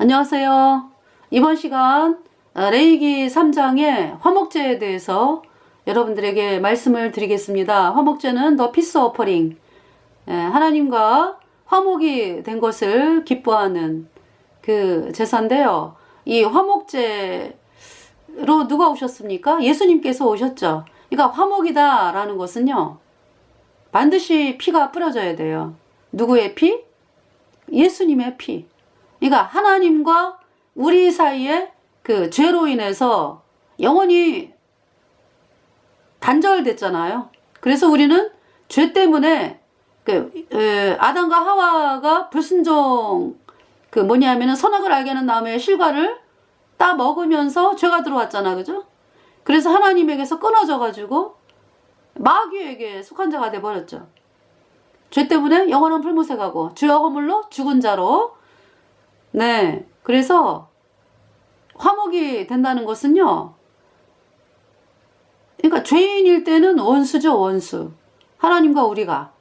안녕하세요. 이번 시간 레위기 3장의 화목제에 대해서 여러분들에게 말씀을 드리겠습니다. 화목제는 The Peace Offering, 하나님과 화목이 된 것을 기뻐하는 그 제사인데요. 이 화목제로 누가 오셨습니까? 예수님께서 오셨죠. 그러니까 화목이다 라는 것은요, 반드시 피가 뿌려져야 돼요. 누구의 피? 예수님의 피. 그러니까 하나님과 우리 사이에 그 죄로 인해서 영원히 단절됐잖아요. 그래서 우리는 죄 때문에 아담과 하와가 불순종 뭐냐면은 선악을 알게 하는 나무의 실과를 따 먹으면서 죄가 들어왔잖아, 그죠? 그래서 하나님에게서 끊어져 가지고 마귀에게 속한 자가 돼 버렸죠. 죄 때문에 영원한 풀무새 가고 주의 허물로 죽은 자로. 네, 그래서 화목이 된다는 것은요, 그러니까 죄인일 때는 원수죠, 원수. 하나님과 우리가.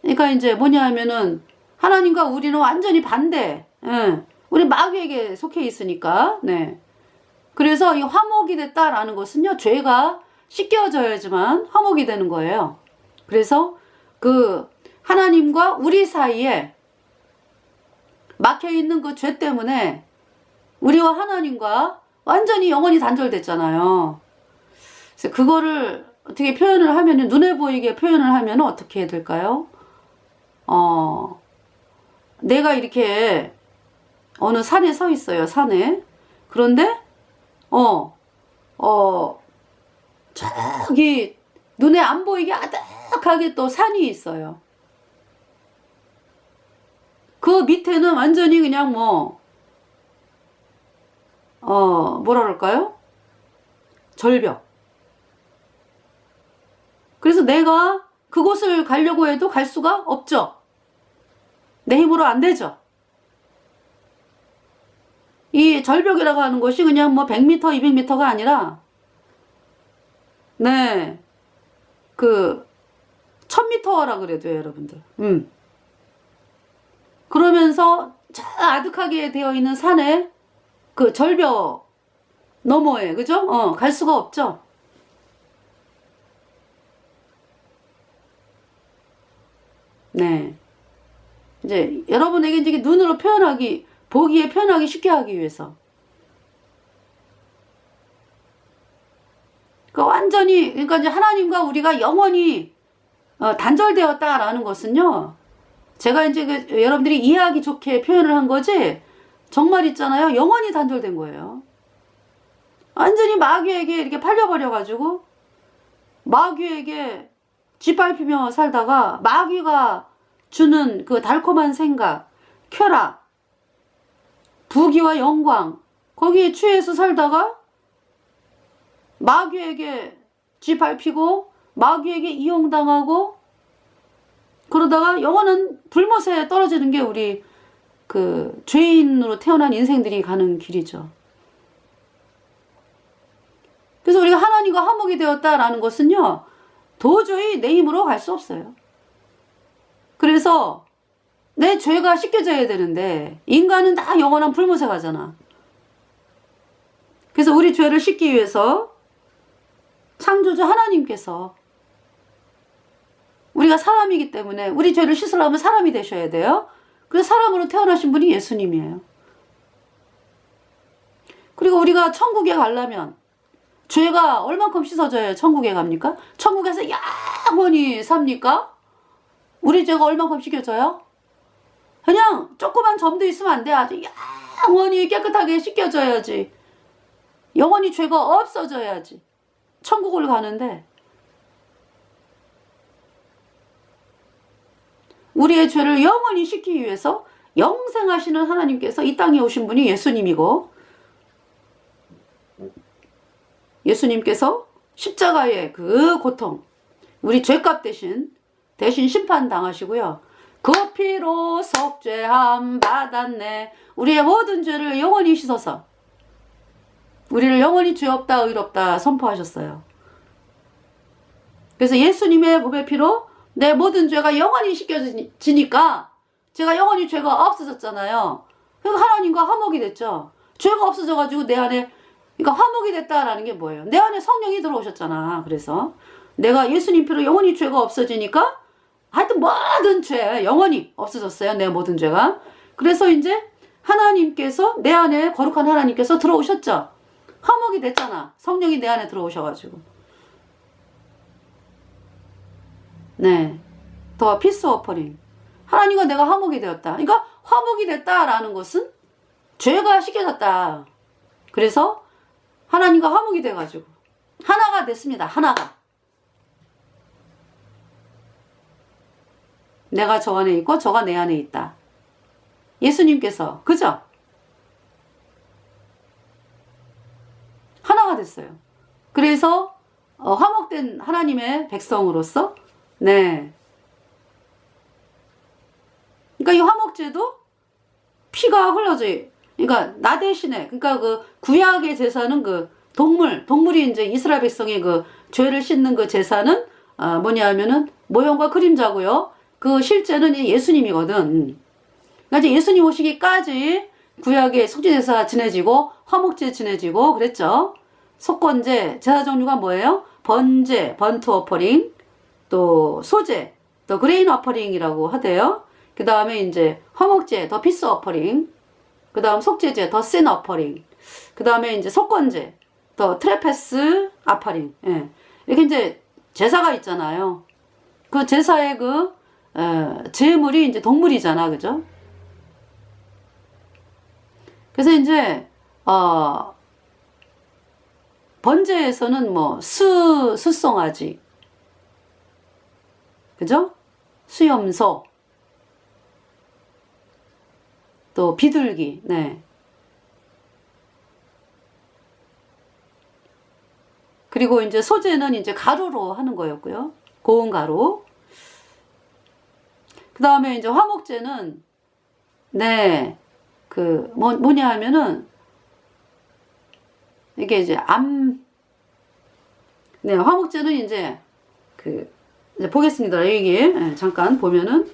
그러니까 이제 뭐냐 하면은 하나님과 우리는 완전히 반대. 우리 마귀에게 속해 있으니까. 네. 그래서 이 화목이 됐다라는 것은요, 죄가 씻겨져야지만 화목이 되는 거예요. 그래서 하나님과 우리 사이에 막혀있는 그 죄 때문에 우리와 하나님과 완전히 영원히 단절됐잖아요. 그래서 그거를 어떻게 표현을 하면, 눈에 보이게 표현을 하면 어떻게 해야 될까요? 내가 이렇게 어느 산에 서 있어요, 산에. 그런데, 저기 눈에 안 보이게 아득하게 또 산이 있어요. 그 밑에는 완전히 그냥 뭐라 그럴까요? 절벽. 그래서 내가 그곳을 가려고 해도 갈 수가 없죠. 내 힘으로 안 되죠. 이 절벽이라고 하는 것이 그냥 100m, 200m가 아니라, 네, 1000m라 그래도요, 여러분들. 그러면서 저 아득하게 되어 있는 산에 그 절벽 너머에, 그죠? 갈 수가 없죠. 네. 이제 여러분에게 이제 눈으로 보기에 표현하기 쉽게 하기 위해서. 그러니까 이제 하나님과 우리가 영원히 단절되었다라는 것은요, 제가 이제 여러분들이 이해하기 좋게 표현을 한 거지, 정말 있잖아요, 영원히 단절된 거예요. 완전히 마귀에게 이렇게 팔려버려가지고 마귀에게 짓밟히며 살다가 마귀가 주는 그 달콤한 생각, 쾌락, 부귀와 영광, 거기에 취해서 살다가 마귀에게 짓밟히고 마귀에게 이용당하고 그러다가 영원한 불못에 떨어지는 게 우리 죄인으로 태어난 인생들이 가는 길이죠. 그래서 우리가 하나님과 화목이 되었다라는 것은요, 도저히 내 힘으로 갈 수 없어요. 그래서 내 죄가 씻겨져야 되는데 인간은 다 영원한 불못에 가잖아. 그래서 우리 죄를 씻기 위해서 창조주 하나님께서, 우리가 사람이기 때문에 우리 죄를 씻으려면 사람이 되셔야 돼요. 그래서 사람으로 태어나신 분이 예수님이에요. 그리고 우리가 천국에 가려면 죄가 얼만큼 씻어져야 천국에 갑니까? 천국에서 영원히 삽니까? 우리 죄가 얼만큼 씻겨져요? 그냥 조그만 점도 있으면 안 돼. 아주 영원히 깨끗하게 씻겨져야지. 영원히 죄가 없어져야지 천국을 가는데, 우리의 죄를 영원히 씻기 위해서 영생하시는 하나님께서 이 땅에 오신 분이 예수님이고, 예수님께서 십자가의 그 고통, 우리 죄값 대신 심판 당하시고요, 그 피로 속죄함 받았네. 우리의 모든 죄를 영원히 씻어서 우리를 영원히 죄 없다 의롭다 선포하셨어요. 그래서 예수님의 몸의 피로 내 모든 죄가 영원히 씻겨지니까 제가 영원히 죄가 없어졌잖아요. 그러니까 하나님과 화목이 됐죠. 죄가 없어져가지고 내 안에, 그러니까 화목이 됐다라는 게 뭐예요? 내 안에 성령이 들어오셨잖아. 그래서 내가 예수님 피로 영원히 죄가 없어지니까 하여튼 모든 죄 영원히 없어졌어요. 내 모든 죄가. 그래서 이제 하나님께서, 내 안에 거룩한 하나님께서 들어오셨죠. 화목이 됐잖아. 성령이 내 안에 들어오셔가지고. 네. 더 피스 오퍼링. 하나님과 내가 화목이 되었다. 그러니까 화목이 됐다라는 것은 죄가 씻겨졌다. 그래서 하나님과 화목이 돼가지고 하나가 됐습니다. 하나가. 내가 저 안에 있고 저가 내 안에 있다. 예수님께서, 그죠? 하나가 됐어요. 그래서 화목된 하나님의 백성으로서, 네. 그러니까 이 화목제도 피가 흘러져. 그러니까 나 대신에, 그러니까 그 구약의 제사는 그 동물이 이제 이스라엘 백성의 그 죄를 씻는 그 제사는 뭐냐 하면은 모형과 그림자고요. 그 실제는 예수님이거든. 그러니까 이제 예수님 오시기까지 구약의 속죄제사 지내지고 화목제 지내지고 그랬죠. 속건제, 제사 종류가 뭐예요? 번제, 번트 오퍼링, 또 소제, 또 그레인 오퍼링이라고 하대요. 그 다음에 이제 화목제, 더 피스 오퍼링, 그 다음 속죄제, 더 신 오퍼링, 그 다음에 이제 속건제, 더 트레페스 아파링. 예. 이렇게 이제 제사가 있잖아요. 그 제사의 그 제물이 이제 동물이잖아, 그죠? 그래서 이제 번제에서는 뭐 수송아지, 그죠? 수염소, 또 비둘기, 네. 그리고 이제 소제는 이제 가루로 하는 거였고요. 고운 가루. 그 다음에 이제 화목제는, 네, 그, 뭐냐 하면은, 이게 이제 네, 화목제는 이제, 이제 보겠습니다. 여기, 잠깐 보면은,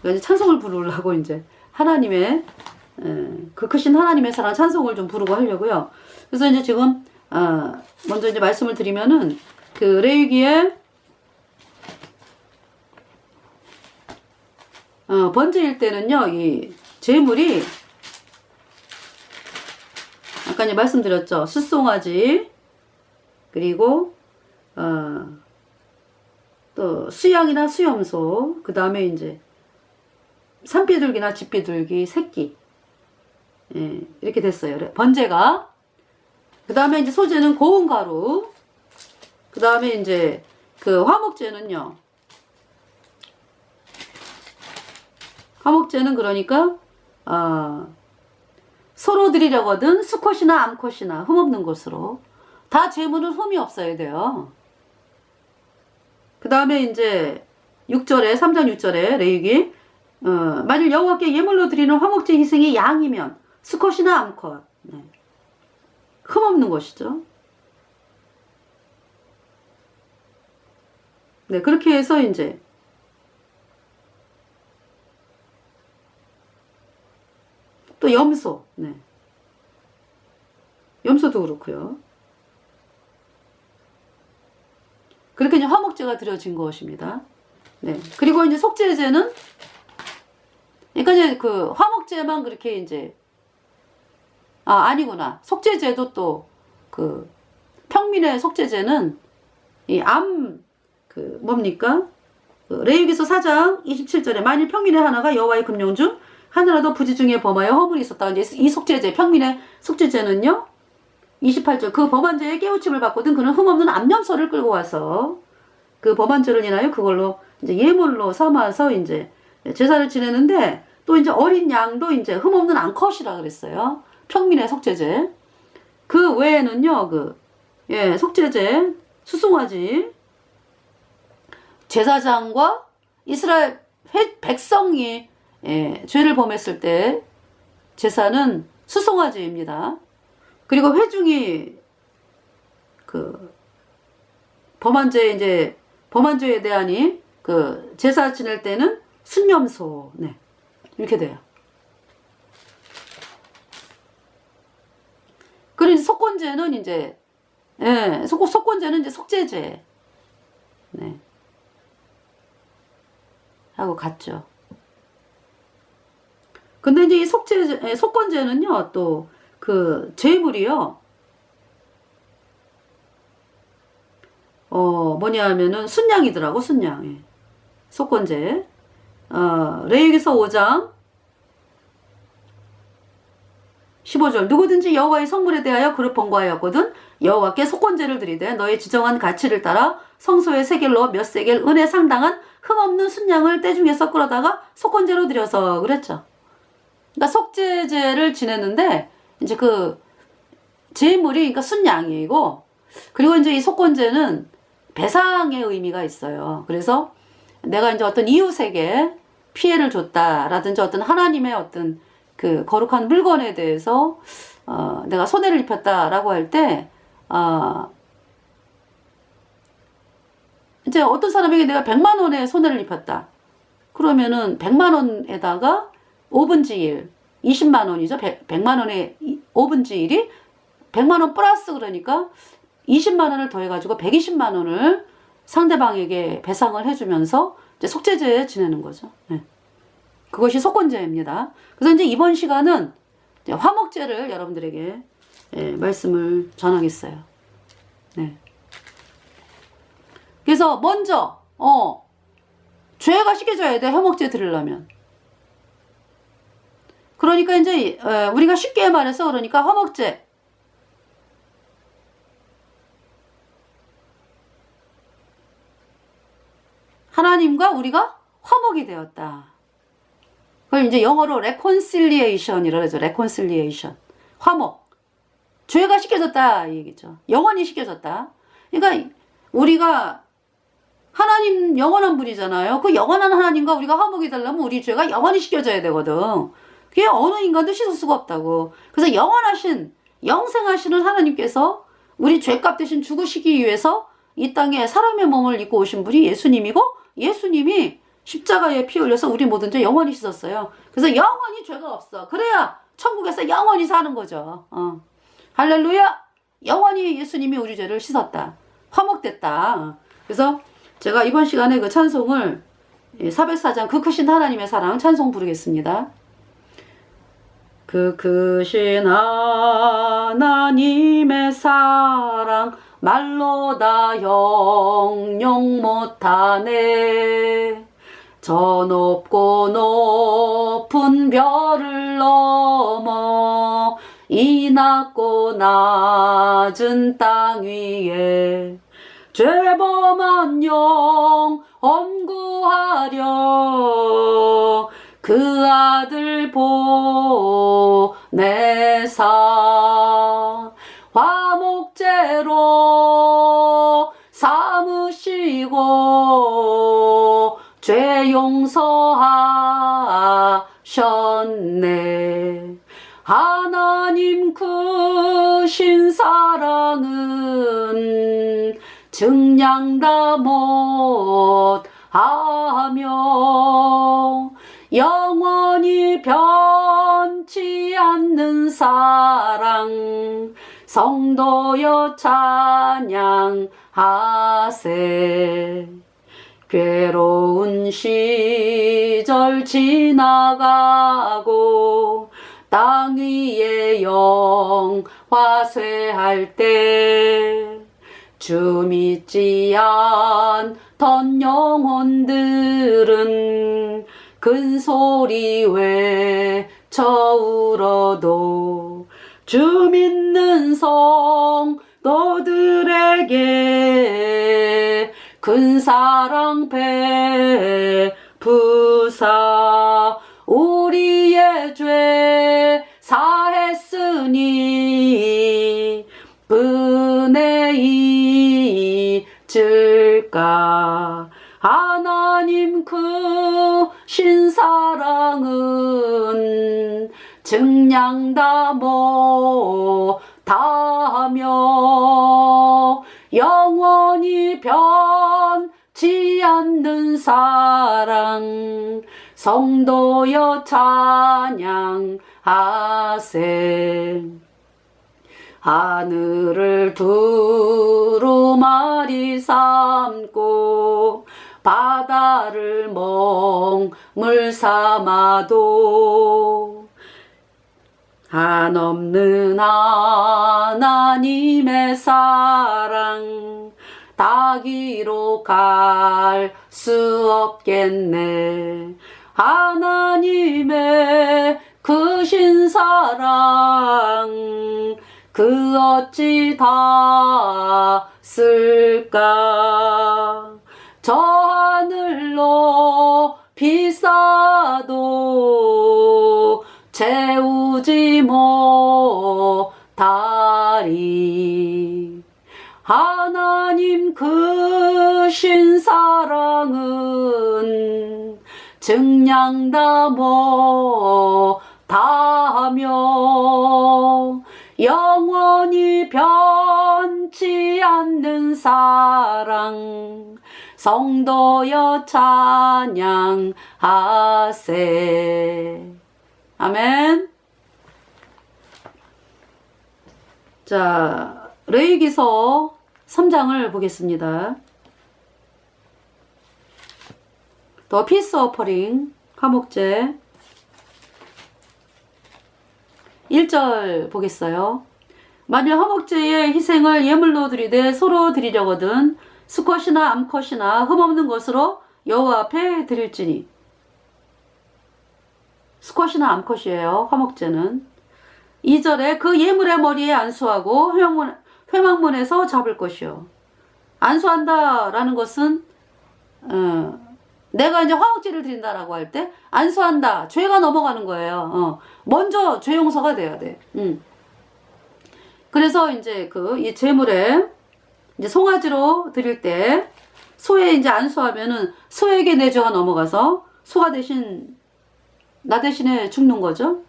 이제 찬송을 부르려고 이제, 하나님의, 그 크신 하나님의 사랑 찬송을 좀 부르고 하려고요. 그래서 이제 지금, 먼저 이제 말씀을 드리면은, 그 레위기에, 번제일 때는요, 이 제물이, 아까 이제 말씀드렸죠. 숫송아지, 그리고, 또 수양이나 수염소, 그 다음에 이제, 산비둘기나 집비둘기, 새끼. 예, 이렇게 됐어요. 번제가. 그 다음에 이제 소제는 고운 가루. 그 다음에 이제, 그 화목제는요, 화목제는 그러니까 서로 드리려거든 수컷이나 암컷이나 흠없는 것으로 다 제물은 흠이 없어야 돼요. 그 다음에 이제 6절에 3장 6절에 레위기 만일 여호와께 예물로 드리는 화목제 희생이 양이면 수컷이나 암컷, 네. 흠없는 것이죠. 네, 그렇게 해서 이제 또 염소, 네. 염소도 그렇고요. 그렇게 이제 화목제가 드려진 것입니다. 네. 그리고 이제 속죄제는, 그러니까 이제 그 화목제만 그렇게 이제, 아니구나. 속죄제도 또 그 평민의 속죄제는 뭡니까? 그 레위기서 4장 27절에 만일 평민의 하나가 여호와의 금령 중 하나라도 부지 중에 범하여 허물이 있었다. 이제 이 속죄제, 평민의 속죄제는요, 28절, 그 범한 죄에 깨우침을 받거든 그는 흠없는 암염소를 끌고 와서 그 범한 죄를 인하여 그걸로 이제 예물로 삼아서 이제 제사를 지내는데, 또 이제 어린 양도 이제 흠없는 암컷이라 그랬어요. 평민의 속죄제. 그 외에는요, 속죄제, 수송아지, 제사장과 이스라엘 백성이 죄를 범했을 때 제사는 수송아지입니다. 그리고 회중이 범한 죄에 대한 제사 지낼 때는 순염소. 네. 이렇게 돼요. 그리고 속건제는 이제, 예, 속건제는 이제 속죄제. 네. 하고 같죠. 근데 이제 이 속건제는요, 또, 그, 죄물이요, 뭐냐 하면은, 순양이더라고, 순양. 예. 속건제. 레위기서 5장 15절. 누구든지 여호와의 성물에 대하여 그릇 번거하였거든 여호와께 속건제를 드리되 너의 지정한 가치를 따라 성소의 세겔로 몇 세겔 은에 상당한 흠없는 순양을 때 중에서 끌어다가 속건제로 드려서 그랬죠. 그러니까 속죄제를 지냈는데 이제 그 제물이 그러니까 순양이고, 그리고 이제 이 속건제는 배상의 의미가 있어요. 그래서 내가 이제 어떤 이웃에게 피해를 줬다라든지 어떤 하나님의 어떤 그 거룩한 물건에 대해서 내가 손해를 입혔다라고 할 때 이제 어떤 사람에게 내가 100만 원의 손해를 입혔다. 그러면은 100만 원에다가 5분의 1, 20만 원이죠. 100만 원의 5분의 1이 100만 원 플러스, 그러니까 20만 원을 더해가지고 120만 원을 상대방에게 배상을 해주면서 이제 속죄제 지내는 거죠. 네. 그것이 속건제입니다. 그래서 이제 이번 시간은 이제 화목제를 여러분들에게 말씀을 전하겠어요. 네. 그래서 먼저 죄가 씻겨져야 돼, 화목제 드리려면. 그러니까 이제 우리가 쉽게 말해서 그러니까 화목제, 하나님과 우리가 화목이 되었다. 그걸 이제 영어로 reconciliation이라고 하죠. reconciliation. 화목. 죄가 씻겨졌다 이 얘기죠. 영원히 씻겨졌다. 그러니까 우리가 하나님 영원한 분이잖아요. 그 영원한 하나님과 우리가 화목이 되려면 우리 죄가 영원히 씻겨져야 되거든. 그게 어느 인간도 씻을 수가 없다고. 그래서 영원하신, 영생하시는 하나님께서 우리 죄값 대신 죽으시기 위해서 이 땅에 사람의 몸을 입고 오신 분이 예수님이고, 예수님이 십자가에 피 흘려서 우리 모든 죄 영원히 씻었어요. 그래서 영원히 죄가 없어. 그래야 천국에서 영원히 사는 거죠. 할렐루야! 영원히 예수님이 우리 죄를 씻었다. 화목됐다. 그래서 제가 이번 시간에 그 찬송을 404장 그 크신 하나님의 사랑 찬송 부르겠습니다. 그 크신 하나님의 사랑 말로 다 형용 못하네. 저 높고 높은 별을 넘어 이 낮고 낮은 땅 위에 죄범한 영 엄구하려 그 아들 보내사 화목제로 삼으시고 죄 용서하셨네. 하나님 크신 사랑은 증량다 못하며 영원히 변치 않는 사랑 성도여 찬양하세. 괴로운 시절 지나가고 땅 위에 영화쇠할 때 주 믿지 않던 영혼들은 큰 소리 외쳐 울어도 주 믿는 성도들에게 큰 사랑 베푸사 우리의 죄 사했으니 은혜 잊을까. 하나님 크신 사랑은 증량다 못하며 영원히 변치 않는 사랑 성도여 찬양하세. 하늘을 두루마리 삼고 바다를 멍물 삼아도 한없는 하나님의 사랑 다 기록할 수 없겠네. 하나님의 크신 사랑 그 어찌 다 쓸까. 저 하늘로 비싸도 채우지 못하리. 하나님 크신 사랑은 증량다 못하며 영원히 변치 않는 사랑 성도여 찬양하세. 아멘. 자, 레위기서 3장을 보겠습니다. 더 피스 오퍼링 화목제 1절 보겠어요. 만일 화목제의 희생을 예물로 드리되 서로 드리려거든 수컷이나 암컷이나 흠없는 것으로 여호와 앞에 드릴지니. 수컷이나 암컷이에요. 화목제는. 2절에 그 예물의 머리에 안수하고 회막문에서 잡을 것이요. 안수한다 라는 것은 내가 이제 화목제를 드린다라고 할 때 안수한다, 죄가 넘어가는 거예요. 먼저 죄 용서가 돼야 돼. 그래서 이제 이 제물에 이제 송아지로 드릴 때 소에 이제 안수하면은 소에게 내 죄가 넘어가서 소가 대신 나 대신에 죽는 거죠.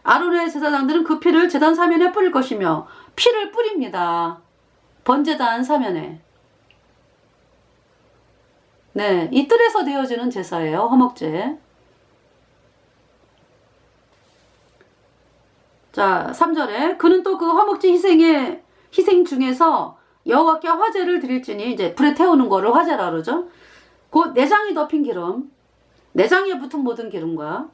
아론의 제사장들은 그 피를 제단 사면에 뿌릴 것이며 피를 뿌립니다. 번제단 사면에. 네, 이 뜰에서 되어지는 제사예요. 화목제. 자, 3절에 그는 또 그 화목제 희생 중에서 여호와께 화제를 드릴지니, 이제 불에 태우는 거를 화제라 그러죠. 곧 내장이 덮인 기름, 내장에 붙은 모든 기름과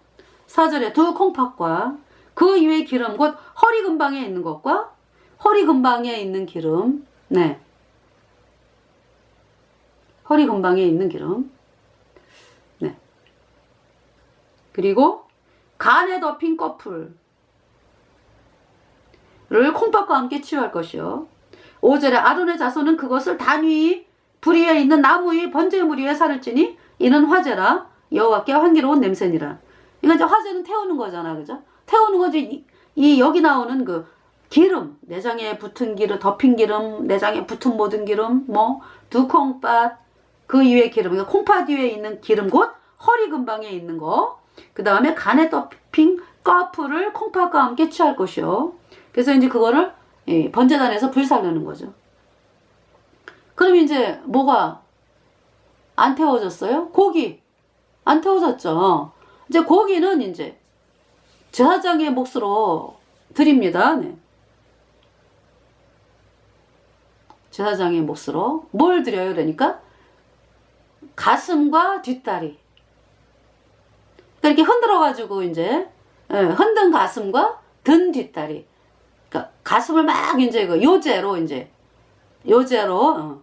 4절에 두 콩팥과 그 이외의 기름, 곧 허리 근방에 있는 것과 허리 근방에 있는 기름. 네. 허리 근방에 있는 기름. 네. 그리고 간에 덮인 꺼풀을 콩팥과 함께 치유할 것이요. 5절에 아론의 자손은 그것을 단 위 불 위에 있는 나무 위 번제물 위에 살을지니 이는 화제라 여호와께 향기로운 냄새니라. 이거 이제 화제는 태우는 거잖아, 그죠? 태우는 거지. 이 여기 나오는 그 기름, 내장에 붙은 기름, 덮인 기름, 내장에 붙은 모든 기름, 두 콩팥, 그 이외의 기름, 그러니까 콩팥 위에 있는 기름, 곧 허리 근방에 있는 거. 그 다음에 간에 덮인 꺼풀을 콩팥과 함께 취할 것이요. 그래서 이제 그거를 번제단에서 불살르는 거죠. 그럼 이제 뭐가 안 태워졌어요? 고기 안 태워졌죠. 이제 고기는 이제 제사장의 몫으로 드립니다. 네. 제사장의 몫으로 뭘 드려요? 그러니까 가슴과 뒷다리. 이렇게 흔들어 가지고 이제 흔든 가슴과 든 뒷다리. 그러니까 가슴을 막 이제 요제로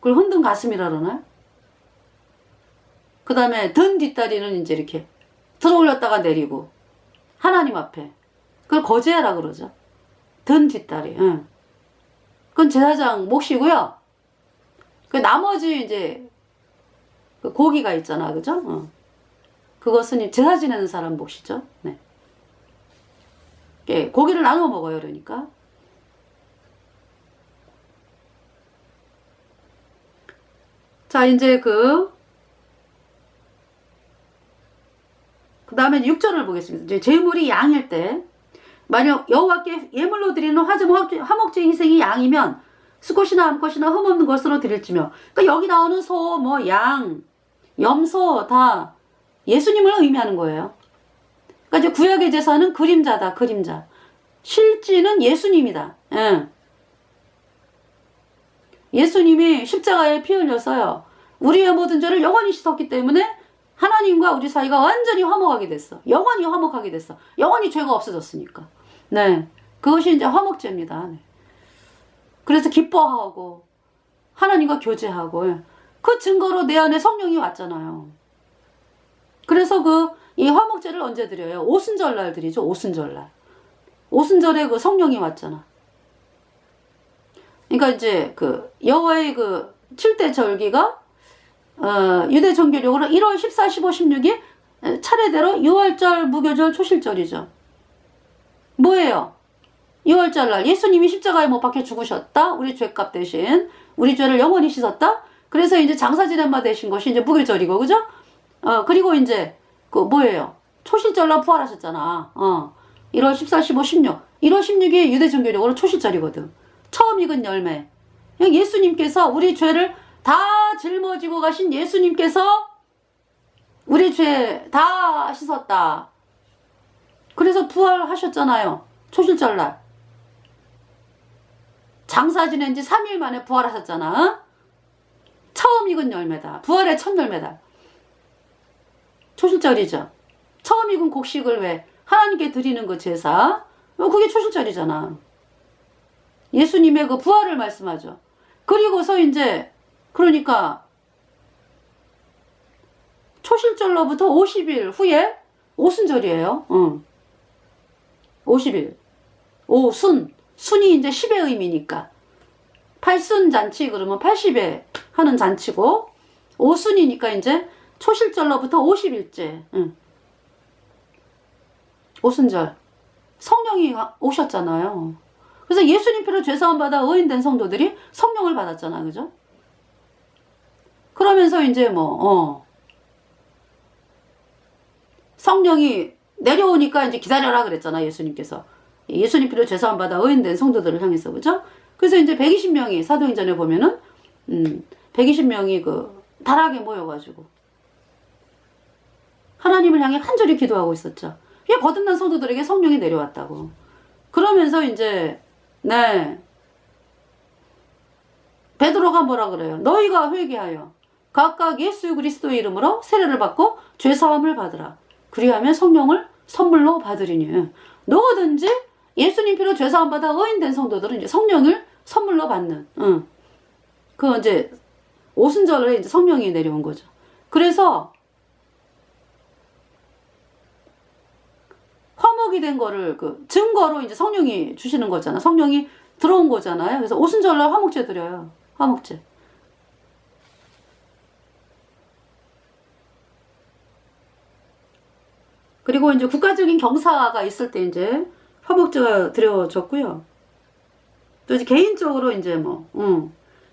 그걸 흔든 가슴이라 그러나? 그 다음에 든 뒷다리는 이제 이렇게 들어 올렸다가 내리고 하나님 앞에. 그걸 거제라 그러죠. 든 뒷다리. 그건 제사장 몫이고요. 그 나머지 이제 그 고기가 있잖아, 그죠? 그것은 제사 지내는 사람 몫이죠. 네. 고기를 나눠 먹어요, 그러니까. 자, 이제 그 다음에 6절을 보겠습니다. 이제 제물이 양일 때, 만약 여호와께 예물로 드리는 화목제 희생이 양이면 수컷이나 암컷이나 흠없는 것으로 드릴지며. 그러니까 여기 나오는 소, 양, 염소 다 예수님을 의미하는 거예요. 그러니까 이제 구약의 제사는 그림자다, 그림자. 실제는 예수님이다. 예. 예수님이 십자가에 피 흘려서요. 우리의 모든 죄를 영원히 씻었기 때문에 하나님과 우리 사이가 완전히 화목하게 됐어. 영원히 화목하게 됐어. 영원히 죄가 없어졌으니까. 네. 그것이 이제 화목제입니다. 네. 그래서 기뻐하고 하나님과 교제하고 그 증거로 내 안에 성령이 왔잖아요. 그래서 이 화목제를 언제 드려요? 오순절날 드리죠. 오순절날. 오순절에 그 성령이 왔잖아. 그러니까 이제 여호와의 7대 절기가 유대 종교력으로 1월 14, 15, 16일 차례대로 6월절, 무교절, 초실절이죠. 뭐예요? 6월절 날 예수님이 십자가에 못 박혀 죽으셨다. 우리 죄값 대신 우리 죄를 영원히 씻었다. 그래서 이제 장사 지낸바 되신 것이 이제 무교절이고, 그죠? 그리고 이제 뭐예요? 초실절 날 부활하셨잖아. 1월 14, 15, 16. 1월 16일이 유대 종교력으로 초실절이거든. 처음 익은 열매. 예수님께서 우리 죄를 다 짊어지고 가신 예수님께서 우리 죄 다 씻었다. 그래서 부활하셨잖아요. 초실절날. 장사 지낸 지 3일 만에 부활하셨잖아. 처음 익은 열매다. 부활의 첫 열매다. 초실절이죠. 처음 익은 곡식을 왜 하나님께 드리는 그 제사. 그게 초실절이잖아. 예수님의 그 부활을 말씀하죠. 그리고서 이제 그러니까 초실절로부터 50일 후에 오순절이에요. 50일. 순이 이제 10의 의미니까. 8순 잔치 그러면 80에 하는 잔치고, 오순이니까 이제 초실절로부터 50일째. 오순절. 성령이 오셨잖아요. 그래서 예수님 피로 죄사함 받아 의인된 성도들이 성령을 받았잖아. 그죠? 그러면서 이제 성령이 내려오니까 이제 기다려라 그랬잖아. 예수님께서. 예수님 피로 죄사함 받아 의인된 성도들을 향해서. 그죠? 그래서 이제 120명이 사도행전에 보면은 120명이 다락에 모여가지고 하나님을 향해 간절히 기도하고 있었죠. 이게 거듭난 성도들에게 성령이 내려왔다고. 그러면서 이제 베드로가 뭐라 그래요? 너희가 회개하여 각각 예수 그리스도의 이름으로 세례를 받고 죄사함을 받으라. 그리하면 성령을 선물로 받으리니. 누구든지 예수님 피로 죄사함 받아 의인된 성도들은 이제 성령을 선물로 받는. 이제 오순절에 이제 성령이 내려온 거죠. 그래서 화목이 된 거를 증거로 이제 성령이 주시는 거잖아. 성령이 들어온 거잖아요. 그래서 오순절날 화목제 드려요. 화목제. 그리고 이제 국가적인 경사가 있을 때 이제 화목제가 드려졌고요. 또 이제 개인적으로 이제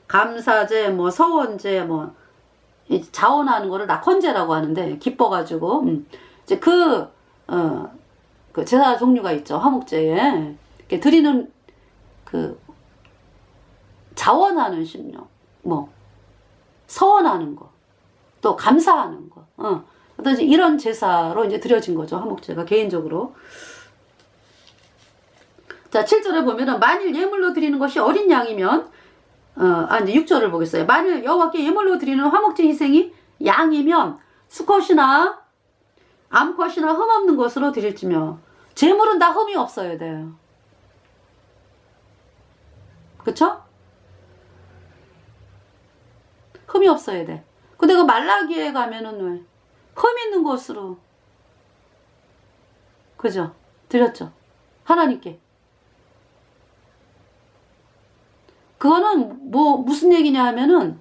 감사제, 서원제, 자원하는 거를 낙헌제라고 하는데, 기뻐가지고, 이제 그 제사 종류가 있죠. 화목제에. 이렇게 드리는 자원하는 심령, 서원하는 거, 또 감사하는 거, 어떤 이런 제사로 이제 드려진 거죠. 화목제가 개인적으로. 자, 7절에 보면은 만일 예물로 드리는 것이 어린 양이면 이제 6절을 보겠어요. 만일 여호와께 예물로 드리는 화목제 희생이 양이면 수컷이나 암컷이나 흠없는 것으로 드릴지며. 제물은 다 흠이 없어야 돼요. 그쵸? 흠이 없어야 돼. 근데 말라기에 가면은 왜 흠 있는 것으로, 그죠? 드렸죠. 하나님께. 그거는 무슨 얘기냐 하면은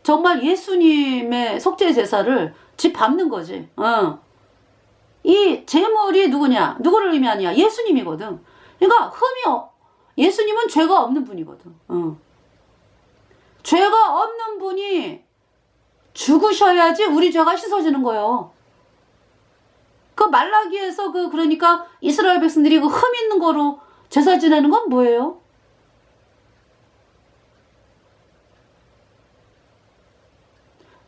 정말 예수님의 속죄 제사를 집 밟는 거지. 이 제물이 누구냐? 누구를 의미하냐? 예수님이거든. 그러니까 예수님은 죄가 없는 분이거든. 죄가 없는 분이 죽으셔야지 우리 죄가 씻어지는 거예요. 말라기에서 그러니까 이스라엘 백성들이 흠 있는 거로 제사 지내는 건 뭐예요?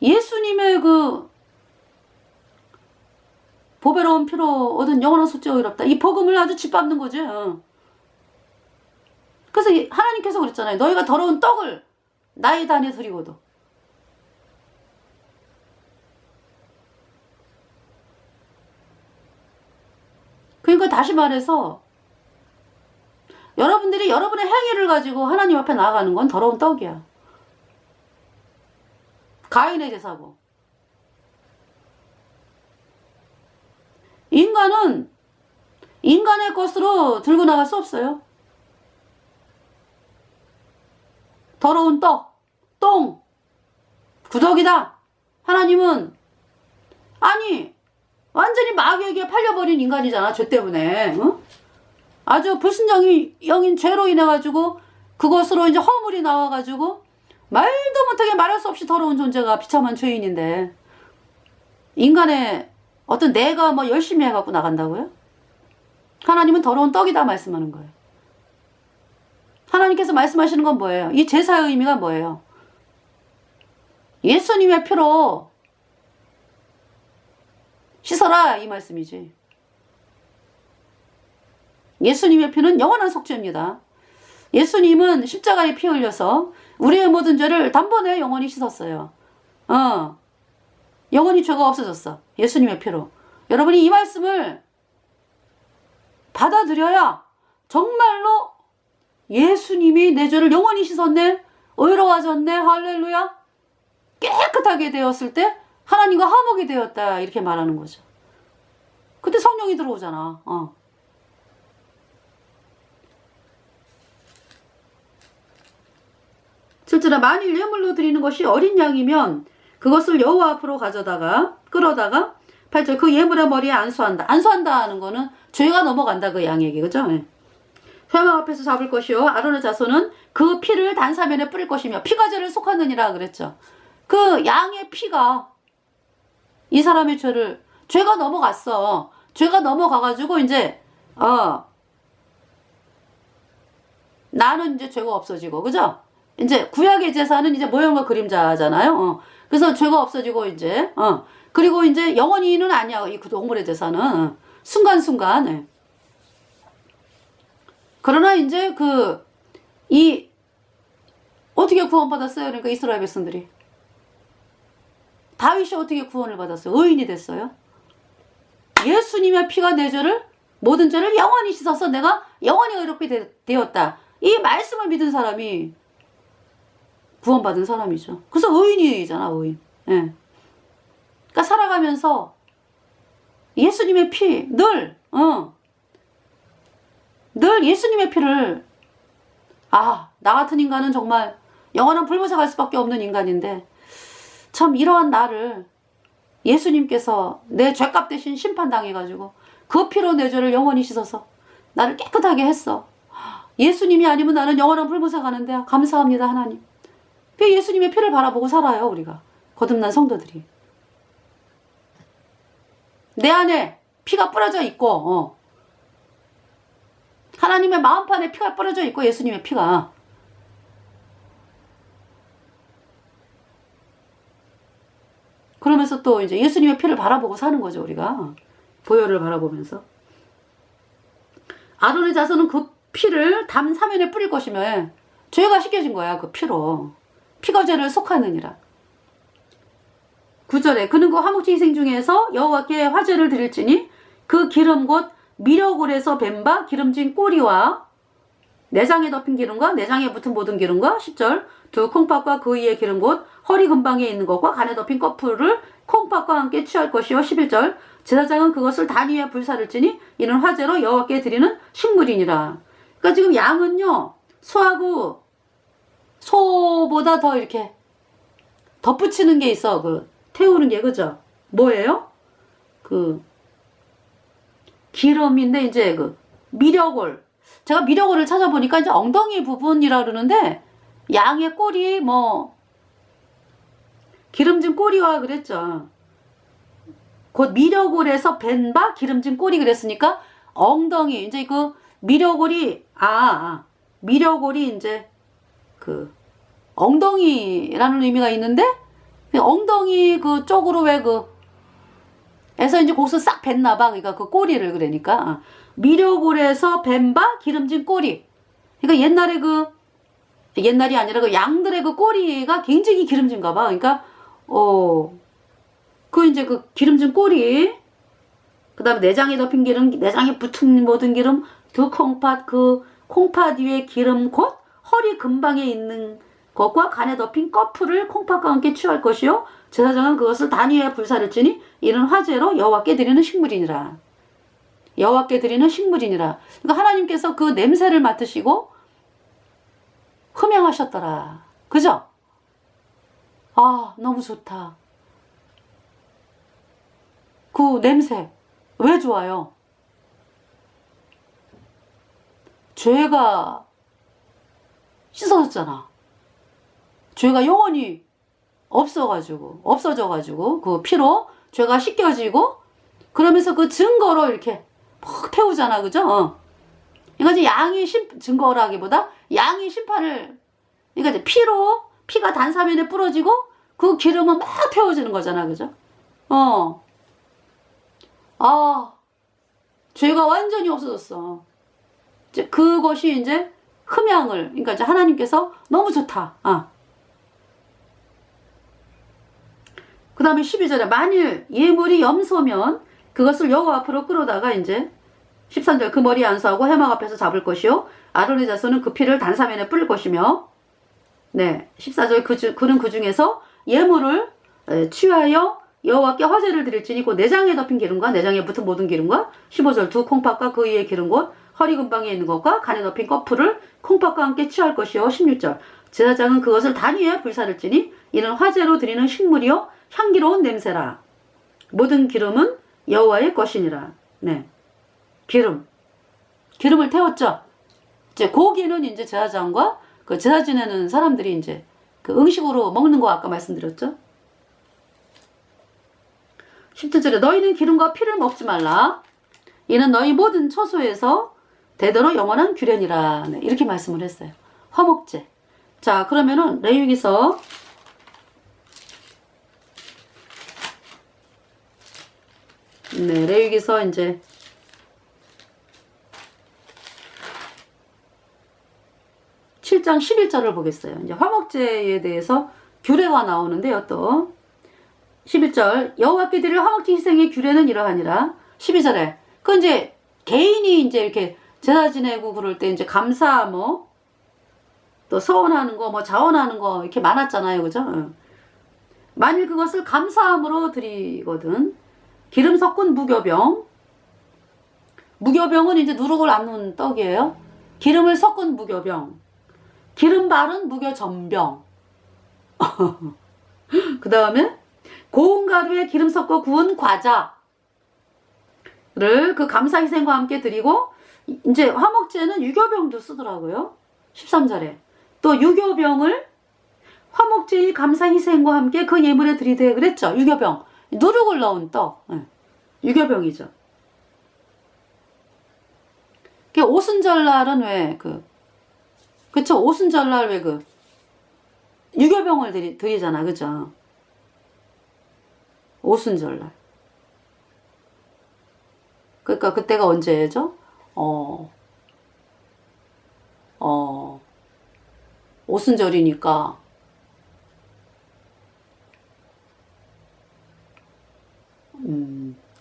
예수님의 그 보배로운 피로 얻은 영원한 속죄가 의롭다. 이 복음을 아주 짓밟는 거지. 그래서 하나님께서 그랬잖아요. 너희가 더러운 떡을 나의 단에 드리고도. 그러니까 다시 말해서 여러분들이 여러분의 행위를 가지고 하나님 앞에 나아가는 건 더러운 떡이야. 가인의 제사고. 인간은 인간의 것으로 들고 나갈 수 없어요. 더러운 떡, 똥, 구덕이다. 하나님은 아니 완전히 마귀에게 팔려버린 인간이잖아. 죄 때문에. 응? 아주 불순종인 죄로 인해 가지고 그것으로 이제 허물이 나와 가지고 말도 못하게 말할 수 없이 더러운 존재가 비참한 죄인인데 인간의 어떤 내가 뭐 열심히 해갖고 나간다고요? 하나님은 더러운 떡이다 말씀하는 거예요. 하나님께서 말씀하시는 건 뭐예요? 이 제사의 의미가 뭐예요? 예수님의 피로 씻어라 이 말씀이지. 예수님의 피는 영원한 속죄입니다. 예수님은 십자가에 피 흘려서 우리의 모든 죄를 단번에 영원히 씻었어요. 영원히 죄가 없어졌어. 예수님의 피로. 여러분이 이 말씀을 받아들여야 정말로 예수님이 내 죄를 영원히 씻었네. 의로워졌네. 할렐루야. 깨끗하게 되었을 때 하나님과 화목이 되었다. 이렇게 말하는 거죠. 그때 성령이 들어오잖아. 실제로 만일 예물로 드리는 것이 어린 양이면 그것을 여호와 앞으로 끌어다가 8절 그 예물의 머리에 안수한다. 안수한다 하는 거는 죄가 넘어간다 그 양에게. 그죠? 회막 앞에서 잡을 것이요 아론의 자손은 그 피를 단사면에 뿌릴 것이며 피가 죄를 속하느니라 그랬죠. 그 양의 피가 이 사람의 죄가 넘어갔어. 죄가 넘어가가지고 이제 나는 이제 죄가 없어지고 그죠? 이제 구약의 제사는 이제 모형과 그림자잖아요. 그래서 죄가 없어지고 이제 그리고 이제 영원히는 아니야. 이 동물의 제사는 순간순간. 그러나 이제 어떻게 구원받았어요? 그러니까 이스라엘 백성들이 다윗이 어떻게 구원을 받았어요? 의인이 됐어요. 예수님의 피가 내 죄를 모든 죄를 영원히 씻어서 내가 영원히 의롭게 되었다. 이 말씀을 믿은 사람이 구원받은 사람이죠. 그래서 의인이잖아, 의인. 예. 그러니까 살아가면서 예수님의 피 늘 예수님의 피를 나 같은 인간은 정말 영원한 불못에 갈 수밖에 없는 인간인데 참 이러한 나를 예수님께서 내 죄값 대신 심판당해가지고 그 피로 내 죄를 영원히 씻어서 나를 깨끗하게 했어. 예수님이 아니면 나는 영원한 불못에 가는데 감사합니다 하나님. 그 예수님의 피를 바라보고 살아요 우리가. 거듭난 성도들이. 내 안에 피가 뿌려져 있고 하나님의 마음판에 피가 뿌려져 있고 예수님의 피가. 그러면서 또 이제 예수님의 피를 바라보고 사는 거죠 우리가. 보혈을 바라보면서. 아론의 자손은 그 피를 담 사면에 뿌릴 것이며 죄가 씻겨진 거야 그 피로. 피가 죄를 속하느니라. 9절에 그는 그 화목제 희생 중에서 여호와께 화제를 드릴지니 그 기름 곧 미려골에서 뱀 바 기름진 꼬리와 내장에 덮인 기름과 내장에 붙은 모든 기름과 10절 두 콩팥과 그 위에 기름 곧 허리 근방에 있는 것과 간에 덮인 꺼풀을 콩팥과 함께 취할 것이요 11절 제사장은 그것을 단 위에 불사를지니 이는 화제로 여호와께 드리는 식물이니라. 그러니까 지금 양은요 소하고 소보다 더 이렇게 덧붙이는 게 있어. 태우는 게 그죠? 뭐예요? 기름인데 이제 미려골. 제가 미려골을 찾아보니까 이제 엉덩이 부분이라 그러는데 양의 꼬리 기름진 꼬리와 그랬죠. 곧 미려골에서 벤 바 기름진 꼬리 그랬으니까 엉덩이 이제 미려골이 미려골이 이제 엉덩이라는 의미가 있는데 엉덩이 그 쪽으로 왜 에서 이제 거기서 싹 뱉나봐. 그러니까 그 꼬리를 그러니까. 미려골에서 뱀바 기름진 꼬리. 그러니까 옛날이 아니라 그 양들의 그 꼬리가 굉장히 기름진가 봐. 그러니까, 이제 그 기름진 꼬리. 그 다음에 내장에 덮인 기름, 내장에 붙은 모든 기름, 콩팥 위에 기름 곧 허리 근방에 있는 것과 간에 덮인 꺼풀을 콩팥과 함께 취할 것이요. 제사장은 그것을 단위에 불사를 지니 이는 화제로 여호와께 드리는 식물이니라. 여호와께 드리는 식물이니라. 그러니까 하나님께서 그 냄새를 맡으시고 흠양하셨더라. 그죠? 아, 너무 좋다. 그 냄새 왜 좋아요? 죄가 씻어졌잖아. 죄가 영원히 없어져가지고 그 피로 죄가 씻겨지고 그러면서 그 증거로 이렇게 퍽 태우잖아. 그죠? 그러니까 이제 양이 증거라기보다 양이 심판을, 그러니까 이제 피가 단사면에 뿌려지고 그 기름은 막 태워지는 거잖아. 그죠? 죄가 완전히 없어졌어. 이제 그것이 이제 흠양을, 그러니까 이제 하나님께서 너무 좋다. 그 다음에 12절에 만일 예물이 염소면 그것을 여호와 앞으로 끌어다가 이제 13절 그 머리에 안수하고 해막 앞에서 잡을 것이요 아론의 자손은 그 피를 단사면에 뿌릴 것이며, 네 14절 그는 그 중에서 예물을 취하여 여호와께 화제를 드릴지니 곧 내장에 덮인 기름과 내장에 붙은 모든 기름과 15절 두 콩팥과 그 위에 기름 곧 허리 근방에 있는 것과 간에 덮인 꺼풀을 콩팥과 함께 취할 것이요 16절 제사장은 그것을 단위에 불사를지니 이는 화제로 드리는 식물이요 향기로운 냄새라. 모든 기름은 여호와의 것이니라. 네, 기름을 태웠죠. 이제 고기는 이제 제사장과 그 제사 지내는 사람들이 이제 그 음식으로 먹는 거 아까 말씀드렸죠. 17절에 너희는 기름과 피를 먹지 말라. 이는 너희 모든 처소에서 대대로 영원한 규례니라. 네, 이렇게 말씀을 했어요. 화목제. 자, 그러면은 레위기서 7장 11절을 보겠어요. 이제 화목제에 대해서 규례가 나오는데요. 또 11절 여호와께 드릴 화목제 희생의 규례는 이러하니라. 12절에 그 이제 개인이 이제 이렇게 제사 지내고 그럴 때 이제 감사 또 서원하는 거 자원하는 거 이렇게 많았잖아요. 그죠? 만일 그것을 감사함으로 드리거든 기름 섞은 무교병은 이제 누룩을 안 넣은 떡이에요. 기름을 섞은 무교병, 기름 바른 무교전병. 그 다음에 고운 가루에 기름 섞어 구운 과자를 그 감사 희생과 함께 드리고, 이제 화목제는 유교병도 쓰더라고요. 13절에 또 유교병을 화목제의 감사 희생과 함께 그 예물에 드리되 그랬죠. 유교병, 누룩을 넣은 떡, 유교병이죠. 오순절날은 왜 그쵸? 오순절날 왜 유교병을 드리잖아. 그죠? 오순절날. 그러니까 그때가 언제죠? 오순절이니까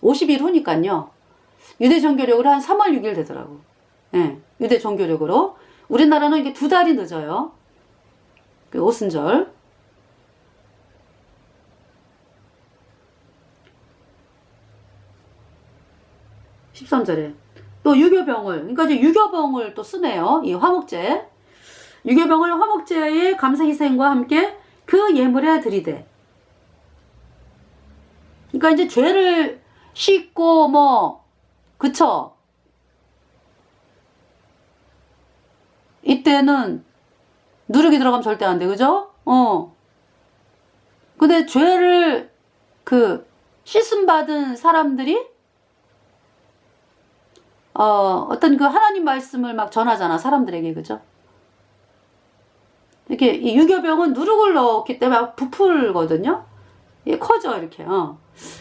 50일 후니까요. 유대 종교력으로 한 3월 6일 되더라고. 네, 유대 종교력으로. 우리나라는 이게 2달이 늦어요. 그 오순절. (13절에) 또 유교병을, 그러니까 이제 유교병을 또 쓰네요. 이 화목제. 유교병을 화목제의 감사 희생과 함께 그 예물에 드리되. 그러니까 이제 죄를 씻고 그쵸? 이때는 누룩이 들어가면 절대 안 돼. 그죠? 근데 죄를 씻음 받은 사람들이 어떤 하나님 말씀을 막 전하잖아. 사람들에게. 그죠? 이렇게 이 유교병은 누룩을 넣었기 때문에 부풀거든요. 예, 커져 이렇게.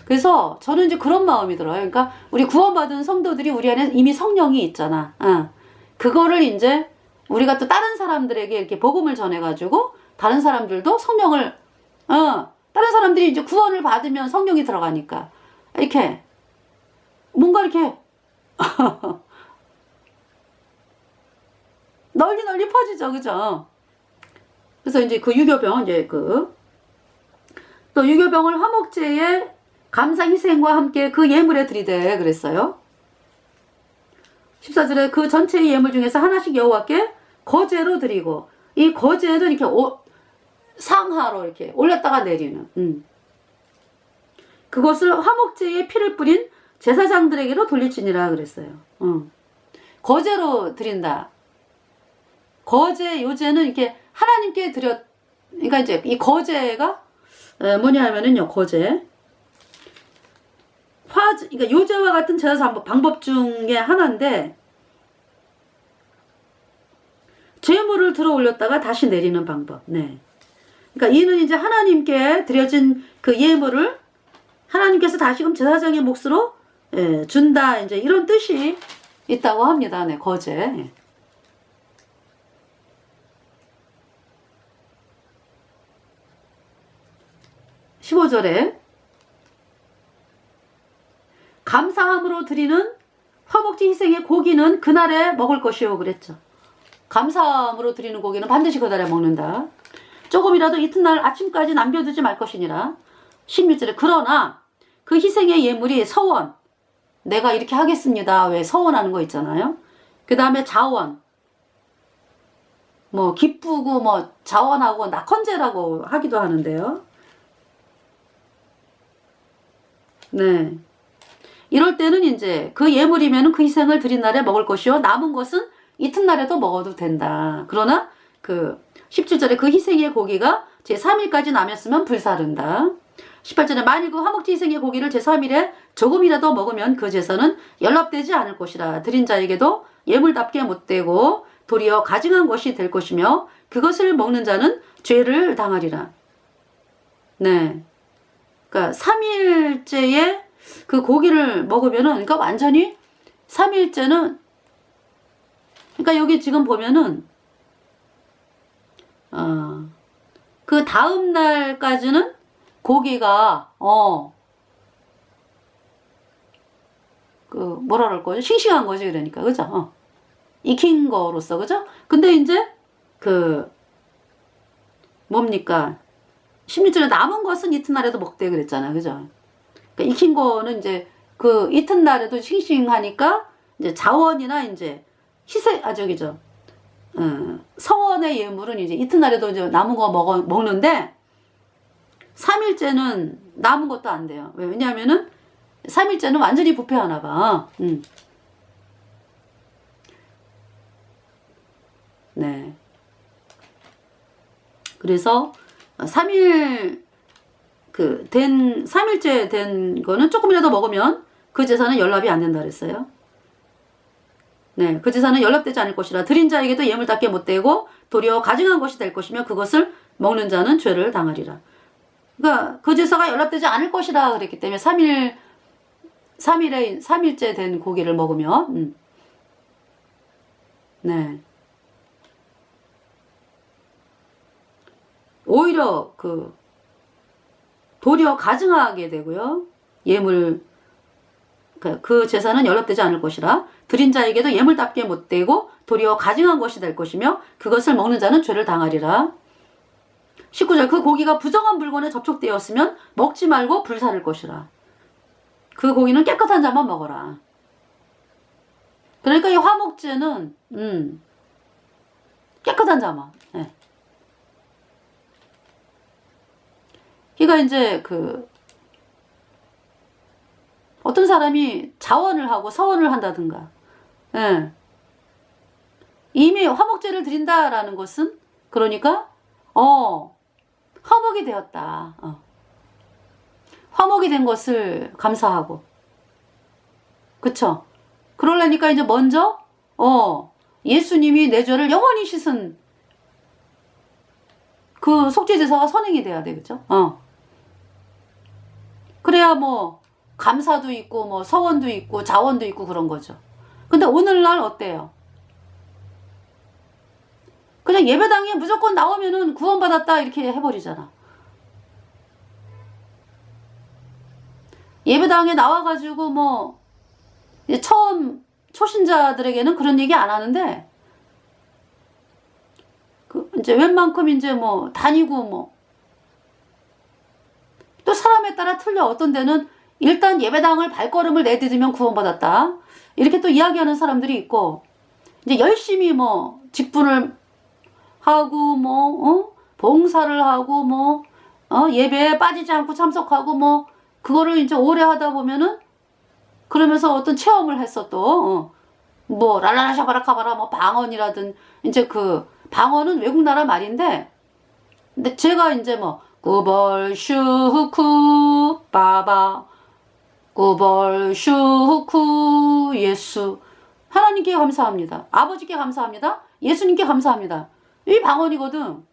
그래서 저는 이제 그런 마음이 들어요. 그러니까 우리 구원받은 성도들이 우리 안에 이미 성령이 있잖아. 그거를 이제 우리가 또 다른 사람들에게 이렇게 복음을 전해가지고 다른 사람들도 성령을 다른 사람들이 이제 구원을 받으면 성령이 들어가니까 이렇게 뭔가 이렇게 널리 퍼지죠, 그죠? 그래서 이제 그 유교병 이제 또 유교병을 화목제에 감사 희생과 함께 그 예물에 드리되 그랬어요. 14절에 그 전체의 예물 중에서 하나씩 여호와께 거제로 드리고, 이 거제는 이렇게 상하로 이렇게 올렸다가 내리는 그것을 화목제에 피를 뿌린 제사장들에게로 돌릴지니라 그랬어요. 거제로 드린다. 거제 요제는 이렇게 하나님께 그러니까 이제 이 거제가 뭐냐 하면은요, 거제 그러니까 요제와 같은 제사 방법 중에 하나인데, 제물을 들어 올렸다가 다시 내리는 방법. 네. 그러니까 이는 이제 하나님께 드려진 그 예물을 하나님께서 다시금 제사장의 몫으로 준다, 이제 이런 뜻이 있다고 합니다. 네, 거제. 15절에 감사함으로 드리는 화목제 희생의 고기는 그날에 먹을 것이요 그랬죠. 감사함으로 드리는 고기는 반드시 그날에 먹는다. 조금이라도 이튿날 아침까지 남겨두지 말 것이니라. 16절에 그러나 그 희생의 예물이 서원, 내가 이렇게 하겠습니다. 왜 서원하는 거 있잖아요. 그 다음에 자원, 뭐 기쁘고 뭐 자원하고 낙헌제라고 하기도 하는데요. 네. 이럴 때는 이제 그 예물이면은 그 희생을 드린 날에 먹을 것이요 남은 것은 이튿날에도 먹어도 된다. 그러나 그 17절에 그 희생의 고기가 제3일까지 남았으면 불사른다. 18절에 만일 그 화목제 희생의 고기를 제3일에 조금이라도 먹으면 그 제사는 연락되지 않을 것이라. 드린 자에게도 예물답게 못되고 도리어 가증한 것이 될 것이며 그것을 먹는 자는 죄를 당하리라. 네. 그러니까 3일째에 그 고기를 먹으면은, 그러니까 완전히 3일째는, 그러니까 여기 지금 보면은 그 다음 날까지는 고기가 그 뭐라 그럴 거죠? 싱싱한 거지, 그러니까. 그죠? 익힌 거로서, 그죠? 근데 이제 그 뭡니까? 16절에 남은 것은 이튿날에도 먹되 그랬잖아, 그죠? 그러니까 익힌 거는 이제 그 이튿날에도 싱싱하니까 이제 자원이나 이제 저기죠. 서원의 예물은 이제 이튿날에도 이제 남은 거 먹는데 3일째는 남은 것도 안 돼요. 왜냐하면은 3일째는 완전히 부패하나 봐. 네. 그래서 3일째 된 거는 조금이라도 먹으면 그 제사는 연납이 안 된다 그랬어요. 네, 그 제사는 연락되지 않을 것이라. 드린 자에게도 예물답게 못되고 도리어 가증한 것이 될 것이며 그것을 먹는 자는 죄를 당하리라. 그러니까 그 제사가 연락되지 않을 것이라 그랬기 때문에 3일째 된 고기를 먹으면 네. 오히려 도리어 가증하게 되고요. 그 제사는 연락되지 않을 것이라. 드린 자에게도 예물답게 못되고 도리어 가증한 것이 될 것이며 그것을 먹는 자는 죄를 당하리라. 19절 그 고기가 부정한 물건에 접촉되었으면 먹지 말고 불사를 것이라. 그 고기는 깨끗한 자만 먹어라. 그러니까 이 화목제는 깨끗한 자만. 네. 그러니까 이제 어떤 사람이 자원을 하고 서원을 한다든가, 예. 이미 화목제를 드린다라는 것은 그러니까 화목이 되었다. 화목이 된 것을 감사하고, 그쵸? 그러려니까 이제 먼저 예수님이 내 죄를 영원히 씻은 그 속죄제사가 선행이 돼야 돼, 그쵸? 그래야 뭐 감사도 있고 뭐 서원도 있고 자원도 있고 그런 거죠. 근데 오늘날 어때요? 그냥 예배당에 무조건 나오면은 구원받았다 이렇게 해버리잖아. 예배당에 나와가지고 뭐 처음 초신자들에게는 그런 얘기 안 하는데 그 이제 웬만큼 이제 뭐 다니고 뭐 또 사람에 따라 틀려. 어떤 데는 일단 예배당을 발걸음을 내디디면 구원받았다 이렇게 또 이야기하는 사람들이 있고, 이제 열심히 뭐 직분을 하고 뭐 봉사를 하고 뭐 예배에 빠지지 않고 참석하고 뭐 그거를 이제 오래 하다 보면은 그러면서 어떤 체험을 했어. 또 뭐 랄라라샤바라카바라 뭐 방언이라든, 이제 그 방언은 외국 나라 말인데, 근데 제가 이제 뭐 꾸벌슈후쿠 바바 꾸벌슈후쿠 예수, 하나님께 감사합니다, 아버지께 감사합니다, 예수님께 감사합니다, 이 방언이거든.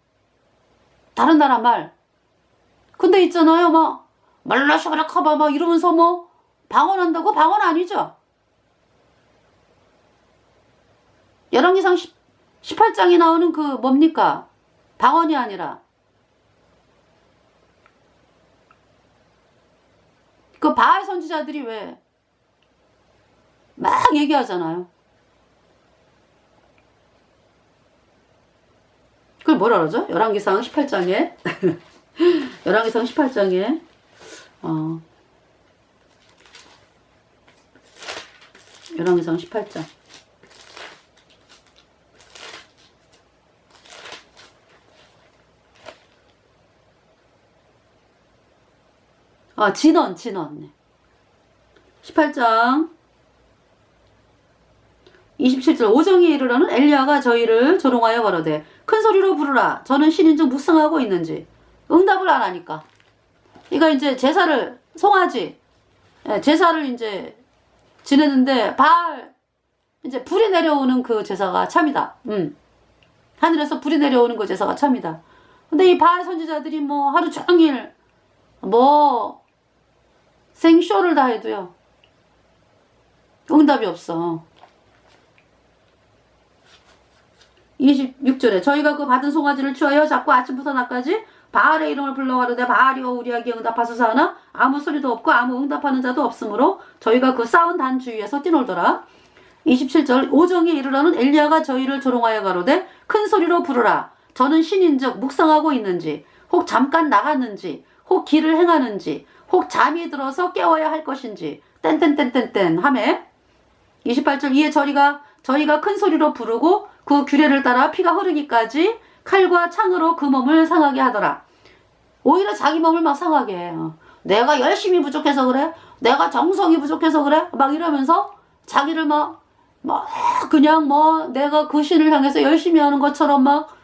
다른 나라 말. 근데 있잖아요 막 말라샤바라카바 막 이러면서 뭐 방언한다고? 방언 아니죠. 열왕기상 18장에 나오는 그 뭡니까? 방언이 아니라 그 바알 선지자들이 왜 막 얘기하잖아요. 그걸 뭐라 그러죠? 열왕기상 18장에 열왕기상 18장에 열왕기상 18장 진원 18장 27절 오정에 이르러는 엘리야가 저희를 조롱하여 가로되 큰 소리로 부르라 저는 신인즉 묵상하고 있는지. 응답을 안 하니까. 그러니까 이제 제사를 송아지 제사를 이제 지내는데 바알 이제 불이 내려오는 그 제사가 참이다. 하늘에서 불이 내려오는 그 제사가 참이다. 근데 이 바알 선지자들이 뭐 하루 종일 뭐 생쇼를 다 해도요 응답이 없어. 26절에 저희가 그 받은 송아지를 취하여 자꾸 아침부터 낮까지 바알의 이름을 불러가로되 바알이여 우리에게 응답하소서 하나 아무 소리도 없고 아무 응답하는 자도 없으므로 저희가 그 싸운 단 주위에서 뛰놀더라. 27절 오정에 이르러는 엘리야가 저희를 조롱하여 가로되 큰 소리로 부르라 저는 신인즉 묵상하고 있는지 혹 잠깐 나갔는지 혹 길을 행하는지 혹 잠이 들어서 깨워야 할 것인지 땡땡땡땡땡 하매 28절 이에 저희가 큰 소리로 부르고 그 규례를 따라 피가 흐르기까지 칼과 창으로 그 몸을 상하게 하더라. 오히려 자기 몸을 막 상하게 해요. 내가 열심히 부족해서 그래? 내가 정성이 부족해서 그래? 막 이러면서 자기를 막 그냥 뭐 내가 그 신을 향해서 열심히 하는 것처럼 막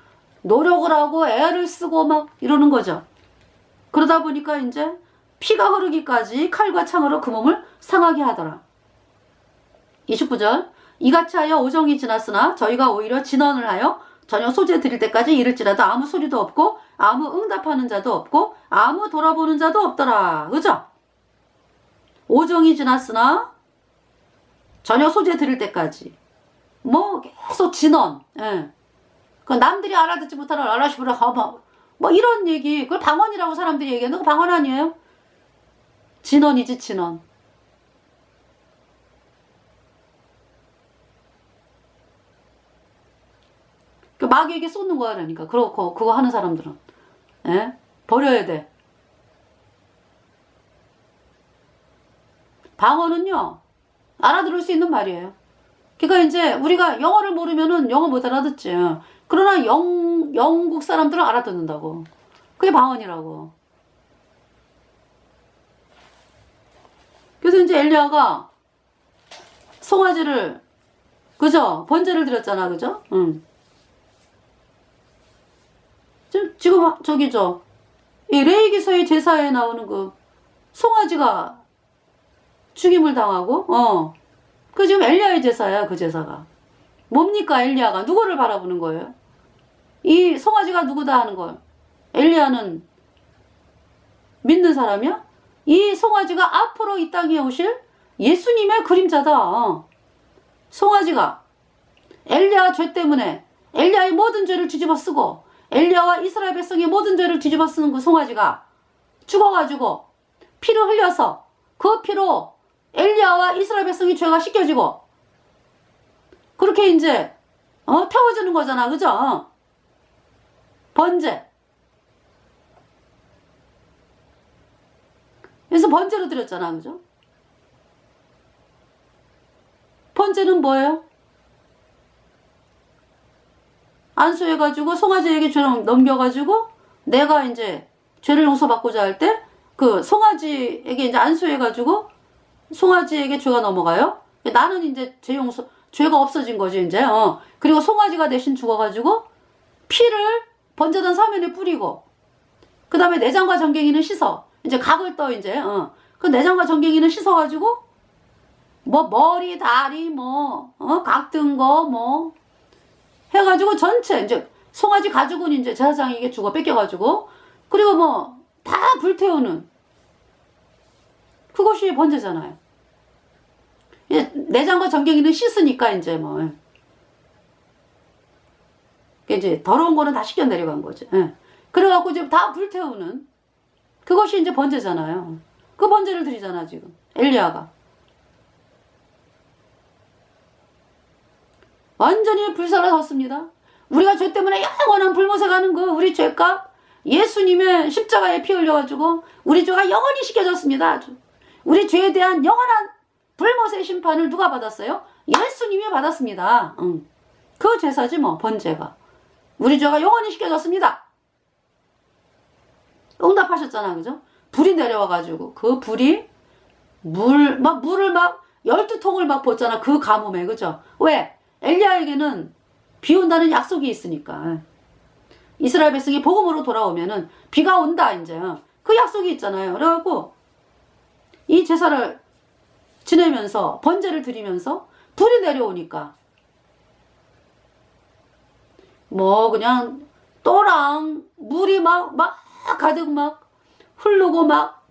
노력을 하고 애를 쓰고 막 이러는 거죠. 그러다 보니까 이제 피가 흐르기까지 칼과 창으로 그 몸을 상하게 하더라. 29절 이같이 하여 오정이 지났으나 저희가 오히려 진언을 하여 전혀 소재 드릴 때까지 이를지라도 아무 소리도 없고 아무 응답하는 자도 없고 아무 돌아보는 자도 없더라. 그죠? 오정이 지났으나 전혀 소재 드릴 때까지 뭐 계속 진언. 예. 그 남들이 알아듣지 못하는 알라시브라 뭐 이런 얘기, 그걸 방언이라고 사람들이 얘기하는 거 방언 아니에요? 진언이지 진언. 그 마귀에게 쏟는 거야. 그러니까 그거 하는 사람들은 버려야 돼. 방언은요 알아들을 수 있는 말이에요. 그러니까 이제 우리가 영어를 모르면은 영어 못 알아듣지. 그러나 영국 사람들은 알아듣는다고. 그게 방언이라고. 그래서 이제 엘리야가 송아지를 그죠? 번제를 드렸잖아. 그죠? 지금 저기죠. 이 레위기서의 제사에 나오는 그 송아지가 죽임을 당하고 그 지금 엘리야의 제사야. 그 제사가 뭡니까? 엘리야가 누구를 바라보는 거예요? 이 송아지가 누구다 하는 걸 엘리야는 믿는 사람이야? 이 송아지가 앞으로 이 땅에 오실 예수님의 그림자다. 송아지가 엘리야 죄 때문에 엘리야의 모든 죄를 뒤집어 쓰고 엘리야와 이스라엘 백성의 모든 죄를 뒤집어 쓰는 그 송아지가 죽어가지고 피를 흘려서 그 피로 엘리야와 이스라엘 백성의 죄가 씻겨지고 그렇게 이제 태워지는 거잖아. 그죠? 번제. 그래서 번제로 드렸잖아. 그죠? 번제는 뭐예요? 안수해가지고 송아지에게 죄를 넘겨가지고 내가 이제 죄를 용서받고자 할 때 그 송아지에게 이제 안수해가지고 송아지에게 죄가 넘어가요. 나는 이제 죄가 없어진 거지 이제. 그리고 송아지가 대신 죽어가지고 피를 번제단 사면에 뿌리고 그 다음에 내장과 전갱이는 씻어. 이제 각을 떠 이제. 그 내장과 전갱이는 씻어가지고 뭐 머리 다리 각 든 거 해가지고 전체 이제 송아지 가죽은 이제 제사장에게 주고 뺏겨가지고 그리고 뭐 다 불태우는 그것이 번제잖아요. 내장과 전갱이는 씻으니까 이제 이제 더러운 거는 다 씻겨 내려간 거죠. 그래갖고 이제 다 불태우는 그것이 이제 번제잖아요. 그 번제를 드리잖아 지금 엘리야가. 완전히 불살라섰습니다. 우리가 죄 때문에 영원한 불못에 가는 그 우리 죄값 예수님의 십자가에 피 흘려가지고 우리 죄가 영원히 씻겨졌습니다. 우리 죄에 대한 영원한 불못의 심판을 누가 받았어요? 예수님이 받았습니다. 그 제사지 번제가. 우리 죄가 영원히 씻겨졌습니다. 응답하셨잖아. 그죠? 불이 내려와가지고 그 불이 물을 12통을 막 붓잖아. 그 가뭄에. 그죠? 왜? 엘리야에게는 비 온다는 약속이 있으니까. 이스라엘 백성이 복음으로 돌아오면은 비가 온다 이제. 그 약속이 있잖아요. 그래갖고 이 제사를 지내면서 번제를 드리면서 불이 내려오니까 그냥 또랑 물이 막 가득 막 흐르고 막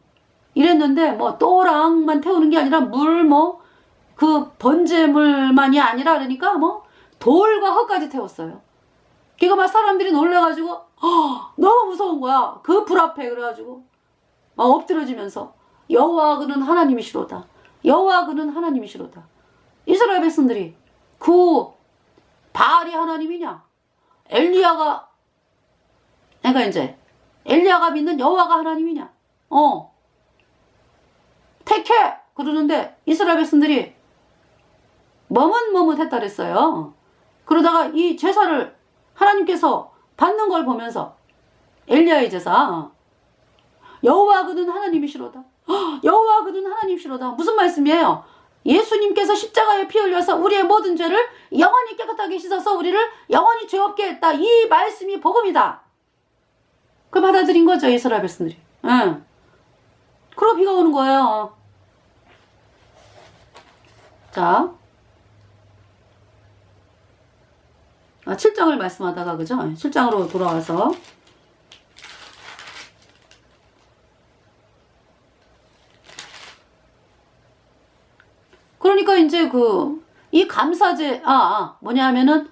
이랬는데 또랑만 태우는 게 아니라 그 번제물만이 아니라 그러니까 돌과 흙까지 태웠어요. 그러니까 막 사람들이 놀래가지고 너무 무서운 거야. 그 불 앞에. 그래가지고 막 엎드려지면서 여호와 그는 하나님이시로다. 여호와 그는 하나님이시로다. 이스라엘 백성들이 그 바알이 하나님이냐? 그러니까 이제 엘리야가 믿는 여호와가 하나님이냐? 택해! 그러는데 이스라엘 백성들이 머뭇머뭇했다 그랬어요. 그러다가 이 제사를 하나님께서 받는 걸 보면서 엘리야의 제사 여호와 그는 하나님이시로다. 여호와 그는 하나님이시로다. 무슨 말씀이에요? 예수님께서 십자가에 피 흘려서 우리의 모든 죄를 영원히 깨끗하게 씻어서 우리를 영원히 죄 없게 했다. 이 말씀이 복음이다. 그걸 받아들인 거죠. 이스라엘 백성들이. 그러고 비가 오는 거예요. 자 7장을 말씀하다가 그죠? 7장으로 돌아와서 그러니까 이제 이 감사제 뭐냐면은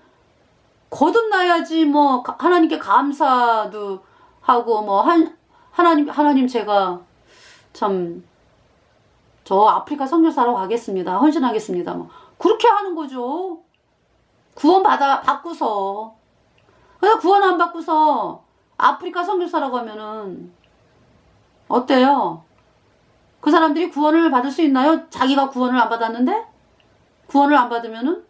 거듭나야지 하나님께 감사도 하고 하나님 제가 참 저 아프리카 선교사로 가겠습니다. 헌신하겠습니다. 그렇게 하는 거죠. 구원 받고서. 그래서 구원 안 받고서 아프리카 선교사라고 하면은 어때요? 그 사람들이 구원을 받을 수 있나요? 자기가 구원을 안 받았는데? 구원을 안 받으면은?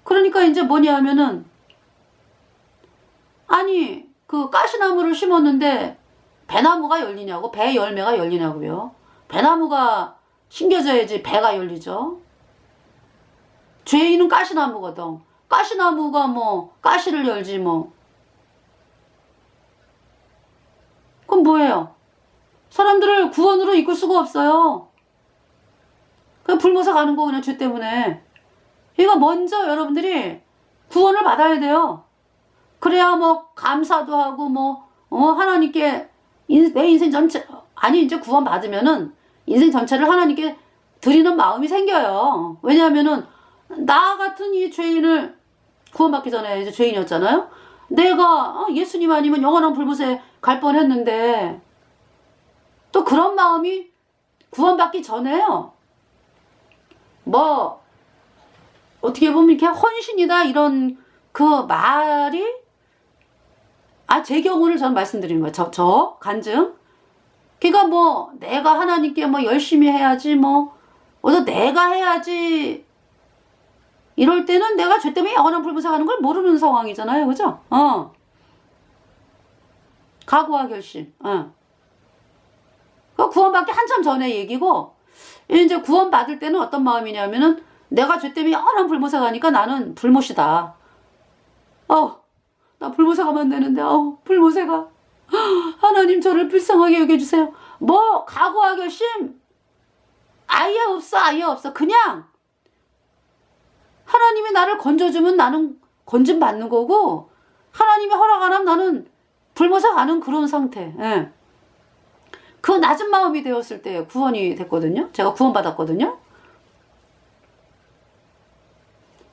그러니까 이제 뭐냐 하면은 아니 그 가시나무를 심었는데 배나무가 열리냐고? 배 열매가 열리냐고요? 배나무가 심겨져야지 배가 열리죠. 죄인은 가시나무거든. 가시나무가 가시를 열지 그럼 뭐예요? 사람들을 구원으로 이끌 수가 없어요. 그냥 불모사 가는 거 그냥 죄 때문에. 그러니까 먼저 여러분들이 구원을 받아야 돼요. 그래야 뭐 감사도 하고 뭐 하나님께 내 인생 전체, 아니 이제 구원 받으면은 인생 전체를 하나님께 드리는 마음이 생겨요. 왜냐하면은 나 같은 이 죄인을 구원받기 전에 이제 죄인이었잖아요. 내가 예수님 아니면 영원한 불못에 갈 뻔했는데 또 그런 마음이 구원받기 전에요. 뭐 어떻게 보면 이렇게 헌신이다 이런 그 말이 제 경우를 전 말씀드리는 거예요. 저 간증. 그러니까 뭐 내가 하나님께 뭐 열심히 해야지 뭐 어서 내가 해야지 이럴 때는 내가 죄 때문에 영원한 불못에 가는 걸 모르는 상황이잖아요. 그죠? 각오와 결심. 그 구원받기 한참 전에 얘기고, 이제 구원받을 때는 어떤 마음이냐면은 내가 죄 때문에 영원한 불못에 가니까 나는 불못이다. 나 불못에 가면 안 되는데, 불못에 가. 하나님 저를 불쌍하게 여겨주세요. 뭐 각오와 결심 아예 없어. 그냥 하나님이 나를 건져주면 나는 건짐 받는 거고, 하나님이 허락 안 하면 나는 불못에 가는 그런 상태. 예. 그 낮은 마음이 되었을 때 구원이 됐거든요. 제가 구원받았거든요.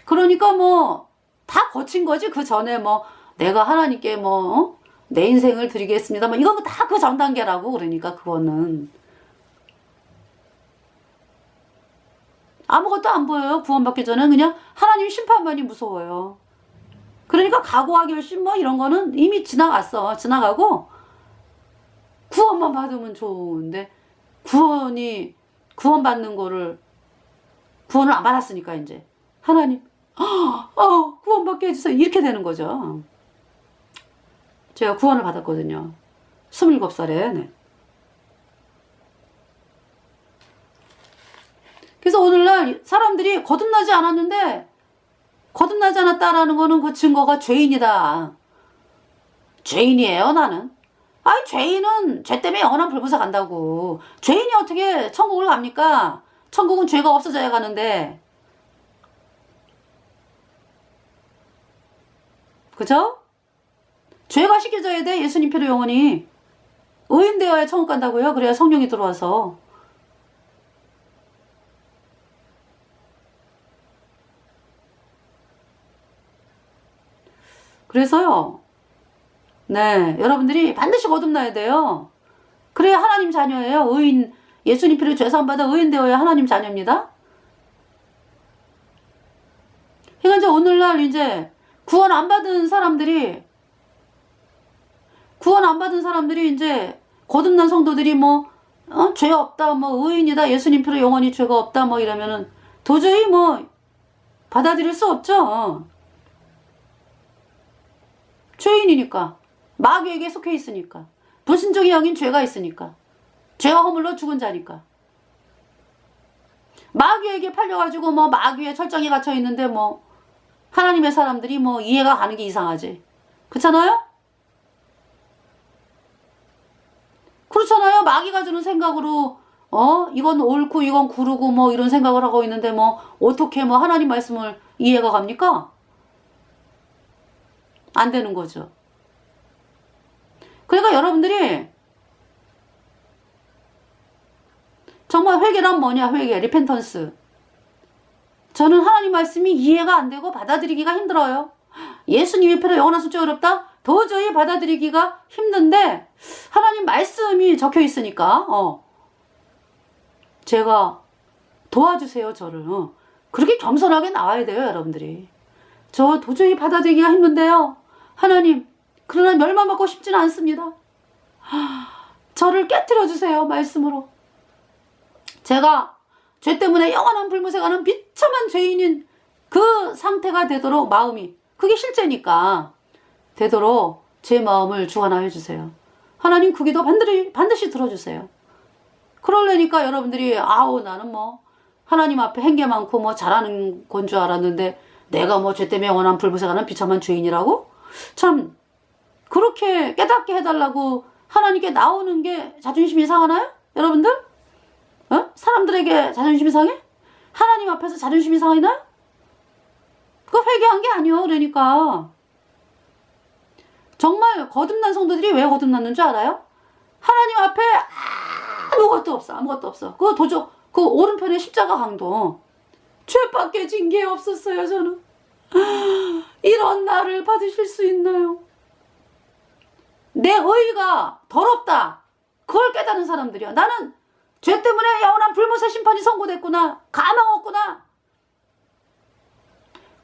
그러니까 뭐 다 거친 거지. 그 전에 뭐 내가 하나님께 뭐 내 인생을 드리겠습니다. 뭐 이거 다 그 전 단계라고. 그러니까 그거는 아무것도 안 보여요. 구원받기 전에 그냥 하나님 심판만이 무서워요. 그러니까 각오와 결심 뭐 이런 거는 이미 지나갔어. 지나가고 구원만 받으면 좋은데 구원받는 거를 구원을 안 받았으니까 이제 하나님 구원받게 해주세요. 이렇게 되는 거죠. 제가 구원을 받았거든요. 27살에. 네. 그래서 오늘날 사람들이 거듭나지 않았는데 거듭나지 않았다라는 거는 그 증거가 죄인이다. 죄인이에요, 나는. 죄인은 죄 때문에 영원한 불못에 간다고. 죄인이 어떻게 천국을 갑니까? 천국은 죄가 없어져야 가는데. 그죠? 죄가 씻겨져야 돼. 예수님 피로 영원히. 의인되어야 천국 간다고요. 그래야 성령이 들어와서. 그래서요. 네, 여러분들이 반드시 거듭나야 돼요. 그래야 하나님 자녀예요. 예수님 피로 죄사함 받아 의인 되어야 하나님 자녀입니다. 그러니까 이제 오늘날 이제 구원 안 받은 사람들이 이제 거듭난 성도들이 뭐 죄 없다, 뭐 의인이다, 예수님 피로 영원히 죄가 없다, 뭐 이러면은 도저히 뭐 받아들일 수 없죠. 죄인이니까. 마귀에게 속해 있으니까. 불순종의 영인 죄가 있으니까. 죄가 허물로 죽은 자니까. 마귀에게 팔려가지고 뭐 마귀의 철장에 갇혀 있는데 뭐 하나님의 사람들이 뭐 이해가 가는 게 이상하지. 그렇잖아요? 그렇잖아요. 마귀가 주는 생각으로 이건 옳고 이건 구르고 뭐 이런 생각을 하고 있는데 뭐 어떻게 뭐 하나님 말씀을 이해가 갑니까? 안 되는 거죠. 그러니까 여러분들이 정말 회개란 뭐냐? 회개, 리펜턴스. 저는 하나님 말씀이 이해가 안 되고 받아들이기가 힘들어요. 예수님의 피로 영원한 순죄 어렵다? 도저히 받아들이기가 힘든데 하나님 말씀이 적혀 있으니까 제가 도와주세요, 저를. 그렇게 겸손하게 나와야 돼요, 여러분들이. 저 도저히 받아들이기가 힘든데요. 하나님, 그러나 멸망받고 싶지는 않습니다. 저를 깨트려 주세요, 말씀으로. 제가 죄 때문에 영원한 불못에 가는 비참한 죄인인 그 상태가 되도록 마음이, 그게 실제니까 되도록 제 마음을 주관하여 주세요. 하나님 그 기도 반드시 들어주세요. 그러려니까 여러분들이 나는 뭐 하나님 앞에 행개 많고 뭐 잘하는 건 줄 알았는데 내가 뭐 죄 때문에 영원한 불못에 가는 비참한 죄인이라고? 참 그렇게 깨닫게 해달라고 하나님께 나오는 게 자존심이 상하나요? 여러분들? 사람들에게 자존심이 상해? 하나님 앞에서 자존심이 상하나요? 그거 회개한 게 아니요. 그러니까 정말 거듭난 성도들이 왜 거듭났는 줄 알아요? 하나님 앞에 아무것도 없어. 아무것도 없어. 그 오른편에 십자가 강도. 죄밖에 진 게 없었어요, 저는. 이런 나를 받으실 수 있나요? 내 의가 더럽다. 그걸 깨달은 사람들이야. 나는 죄 때문에 영원한 불못의 심판이 선고됐구나. 가망없구나.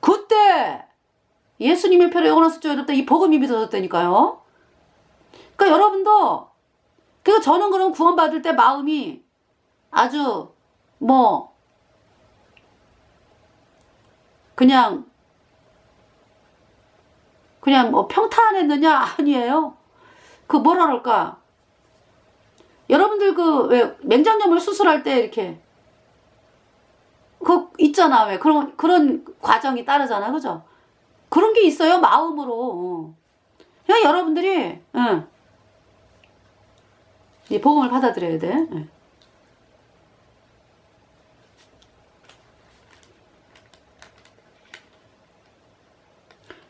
그때 예수님의 표로 영원한 수조 어렵다. 이 복음이 믿어졌다니까요. 그러니까 여러분도 저는 그럼 구원받을 때 마음이 아주 그냥 평탄했느냐? 아니에요. 뭐라 그럴까? 여러분들 왜 맹장염을 수술할 때 이렇게 있잖아. 왜 그런 과정이 따르잖아. 그죠? 그런 게 있어요. 마음으로. 그냥 여러분들이 이 복음을 받아들여야 돼.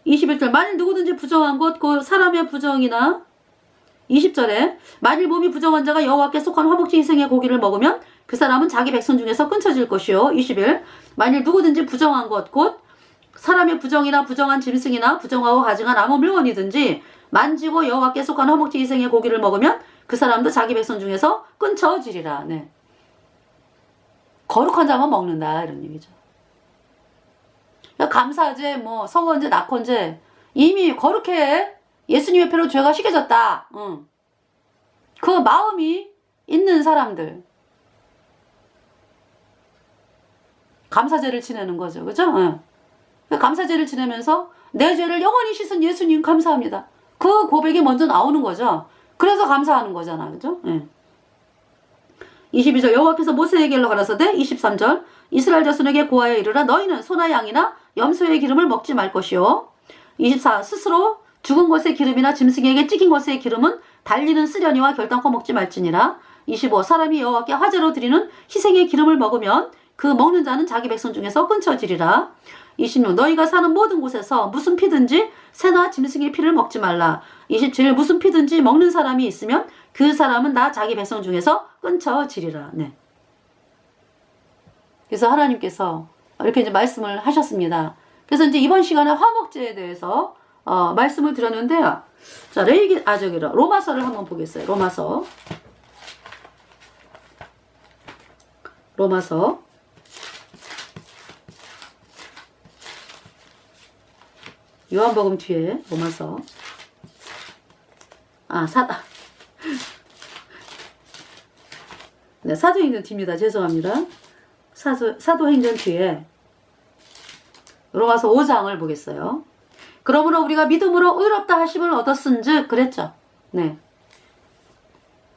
21절 만일 누구든지 부정한 것 그 사람의 부정이나 20절에 만일 몸이 부정한 자가 여호와께 속한 화목제 희생의 고기를 먹으면 그 사람은 자기 백성 중에서 끊쳐질 것이요. 21 만일 누구든지 부정한 것 곧 사람의 부정이나 부정한 짐승이나 부정하고 가증한 아무 물건이든지 만지고 여호와께 속한 화목제 희생의 고기를 먹으면 그 사람도 자기 백성 중에서 끊쳐지리라. 네. 거룩한 자만 먹는다 이런 얘기죠. 감사제, 성원제, 낙헌제 이미 거룩해. 예수님의 피로 죄가 씻겨졌다. 그 마음이 있는 사람들 감사제를 지내는 거죠. 그죠? 감사제를 지내면서 내 죄를 영원히 씻은 예수님 감사합니다. 그 고백이 먼저 나오는 거죠. 그래서 감사하는 거잖아. 그죠? 22절 여호와께서 모세에게 가라사대 23절 이스라엘 자손에게 고하여 이르라 너희는 소나 양이나 염소의 기름을 먹지 말 것이요 24 스스로 죽은 것의 기름이나 짐승에게 찢긴 것의 기름은 달리는 쓰려니와 결단코 먹지 말지니라 25 사람이 여호와께 화제로 드리는 희생의 기름을 먹으면 그 먹는 자는 자기 백성 중에서 끊쳐지리라 26 너희가 사는 모든 곳에서 무슨 피든지 새나 짐승의 피를 먹지 말라 27 무슨 피든지 먹는 사람이 있으면 그 사람은 나 자기 백성 중에서 끊쳐지리라. 네. 그래서 하나님께서 이렇게 이제 말씀을 하셨습니다. 그래서 이제 이번 시간에 화목제에 대해서 말씀을 드렸는데요. 자, 로마서를 한번 보겠어요. 로마서 요한복음 뒤에 로마서 네, 사도행전 뒤입니다. 죄송합니다. 사도행전 뒤에 로마서 5장을 보겠어요. 그러므로 우리가 믿음으로 의롭다 하심을 얻었은즉 그랬죠. 네.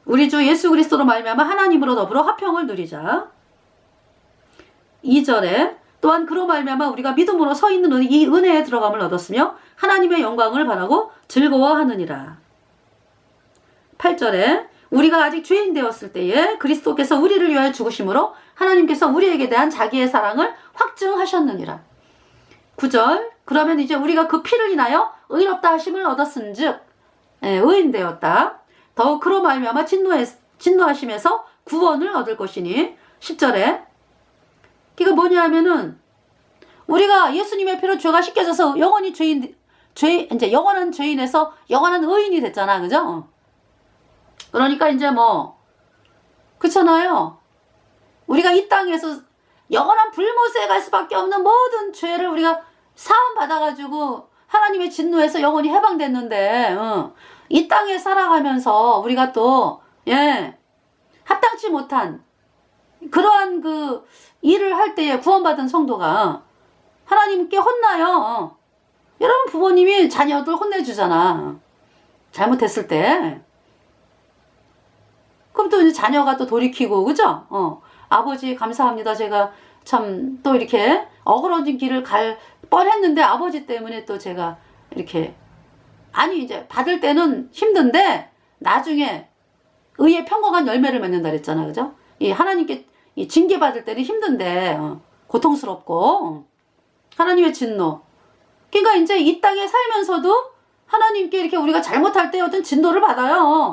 우리 주 예수 그리스도로 말미암아 하나님으로 더불어 화평을 누리자. 2절에 또한 그로 말미암아 우리가 믿음으로 서 있는 이 은혜에 들어감을 얻었으며 하나님의 영광을 바라고 즐거워하느니라. 8절에 우리가 아직 죄인 되었을 때에 그리스도께서 우리를 위하여 죽으심으로 하나님께서 우리에게 대한 자기의 사랑을 확증하셨느니라. 9절 그러면 이제 우리가 그 피를 인하여 의롭다 하심을 얻었은즉 의인 되었다. 더욱 그로 말미암아 진노하심에서 구원을 얻을 것이니 10절에 그게 뭐냐 하면은 우리가 예수님의 피로 죄가 씻겨져서 영원히 이제 영원한 죄인에서 영원한 의인이 됐잖아. 그죠? 그러니까 이제 그렇잖아요. 우리가 이 땅에서 영원한 불못에 갈 수밖에 없는 모든 죄를 우리가 사함 받아가지고 하나님의 진노에서 영원히 해방됐는데 이 땅에 살아가면서 우리가 또 합당치 못한 그러한 그 일을 할 때에 구원받은 성도가 하나님께 혼나요. 여러분 부모님이 자녀들 혼내주잖아. 잘못했을 때. 그럼 또 이제 자녀가 또 돌이키고 그죠? 아버지 감사합니다. 제가 참 또 이렇게 어그러진 길을 갈 뻔했는데 아버지 때문에 또 제가 이렇게 이제 받을 때는 힘든데 나중에 의의 평강한 열매를 맺는다 그랬잖아. 그죠? 이 하나님께 이 징계 받을 때는 힘든데 고통스럽고 하나님의 진노. 그러니까 이제 이 땅에 살면서도 하나님께 이렇게 우리가 잘못할 때 어떤 진노를 받아요.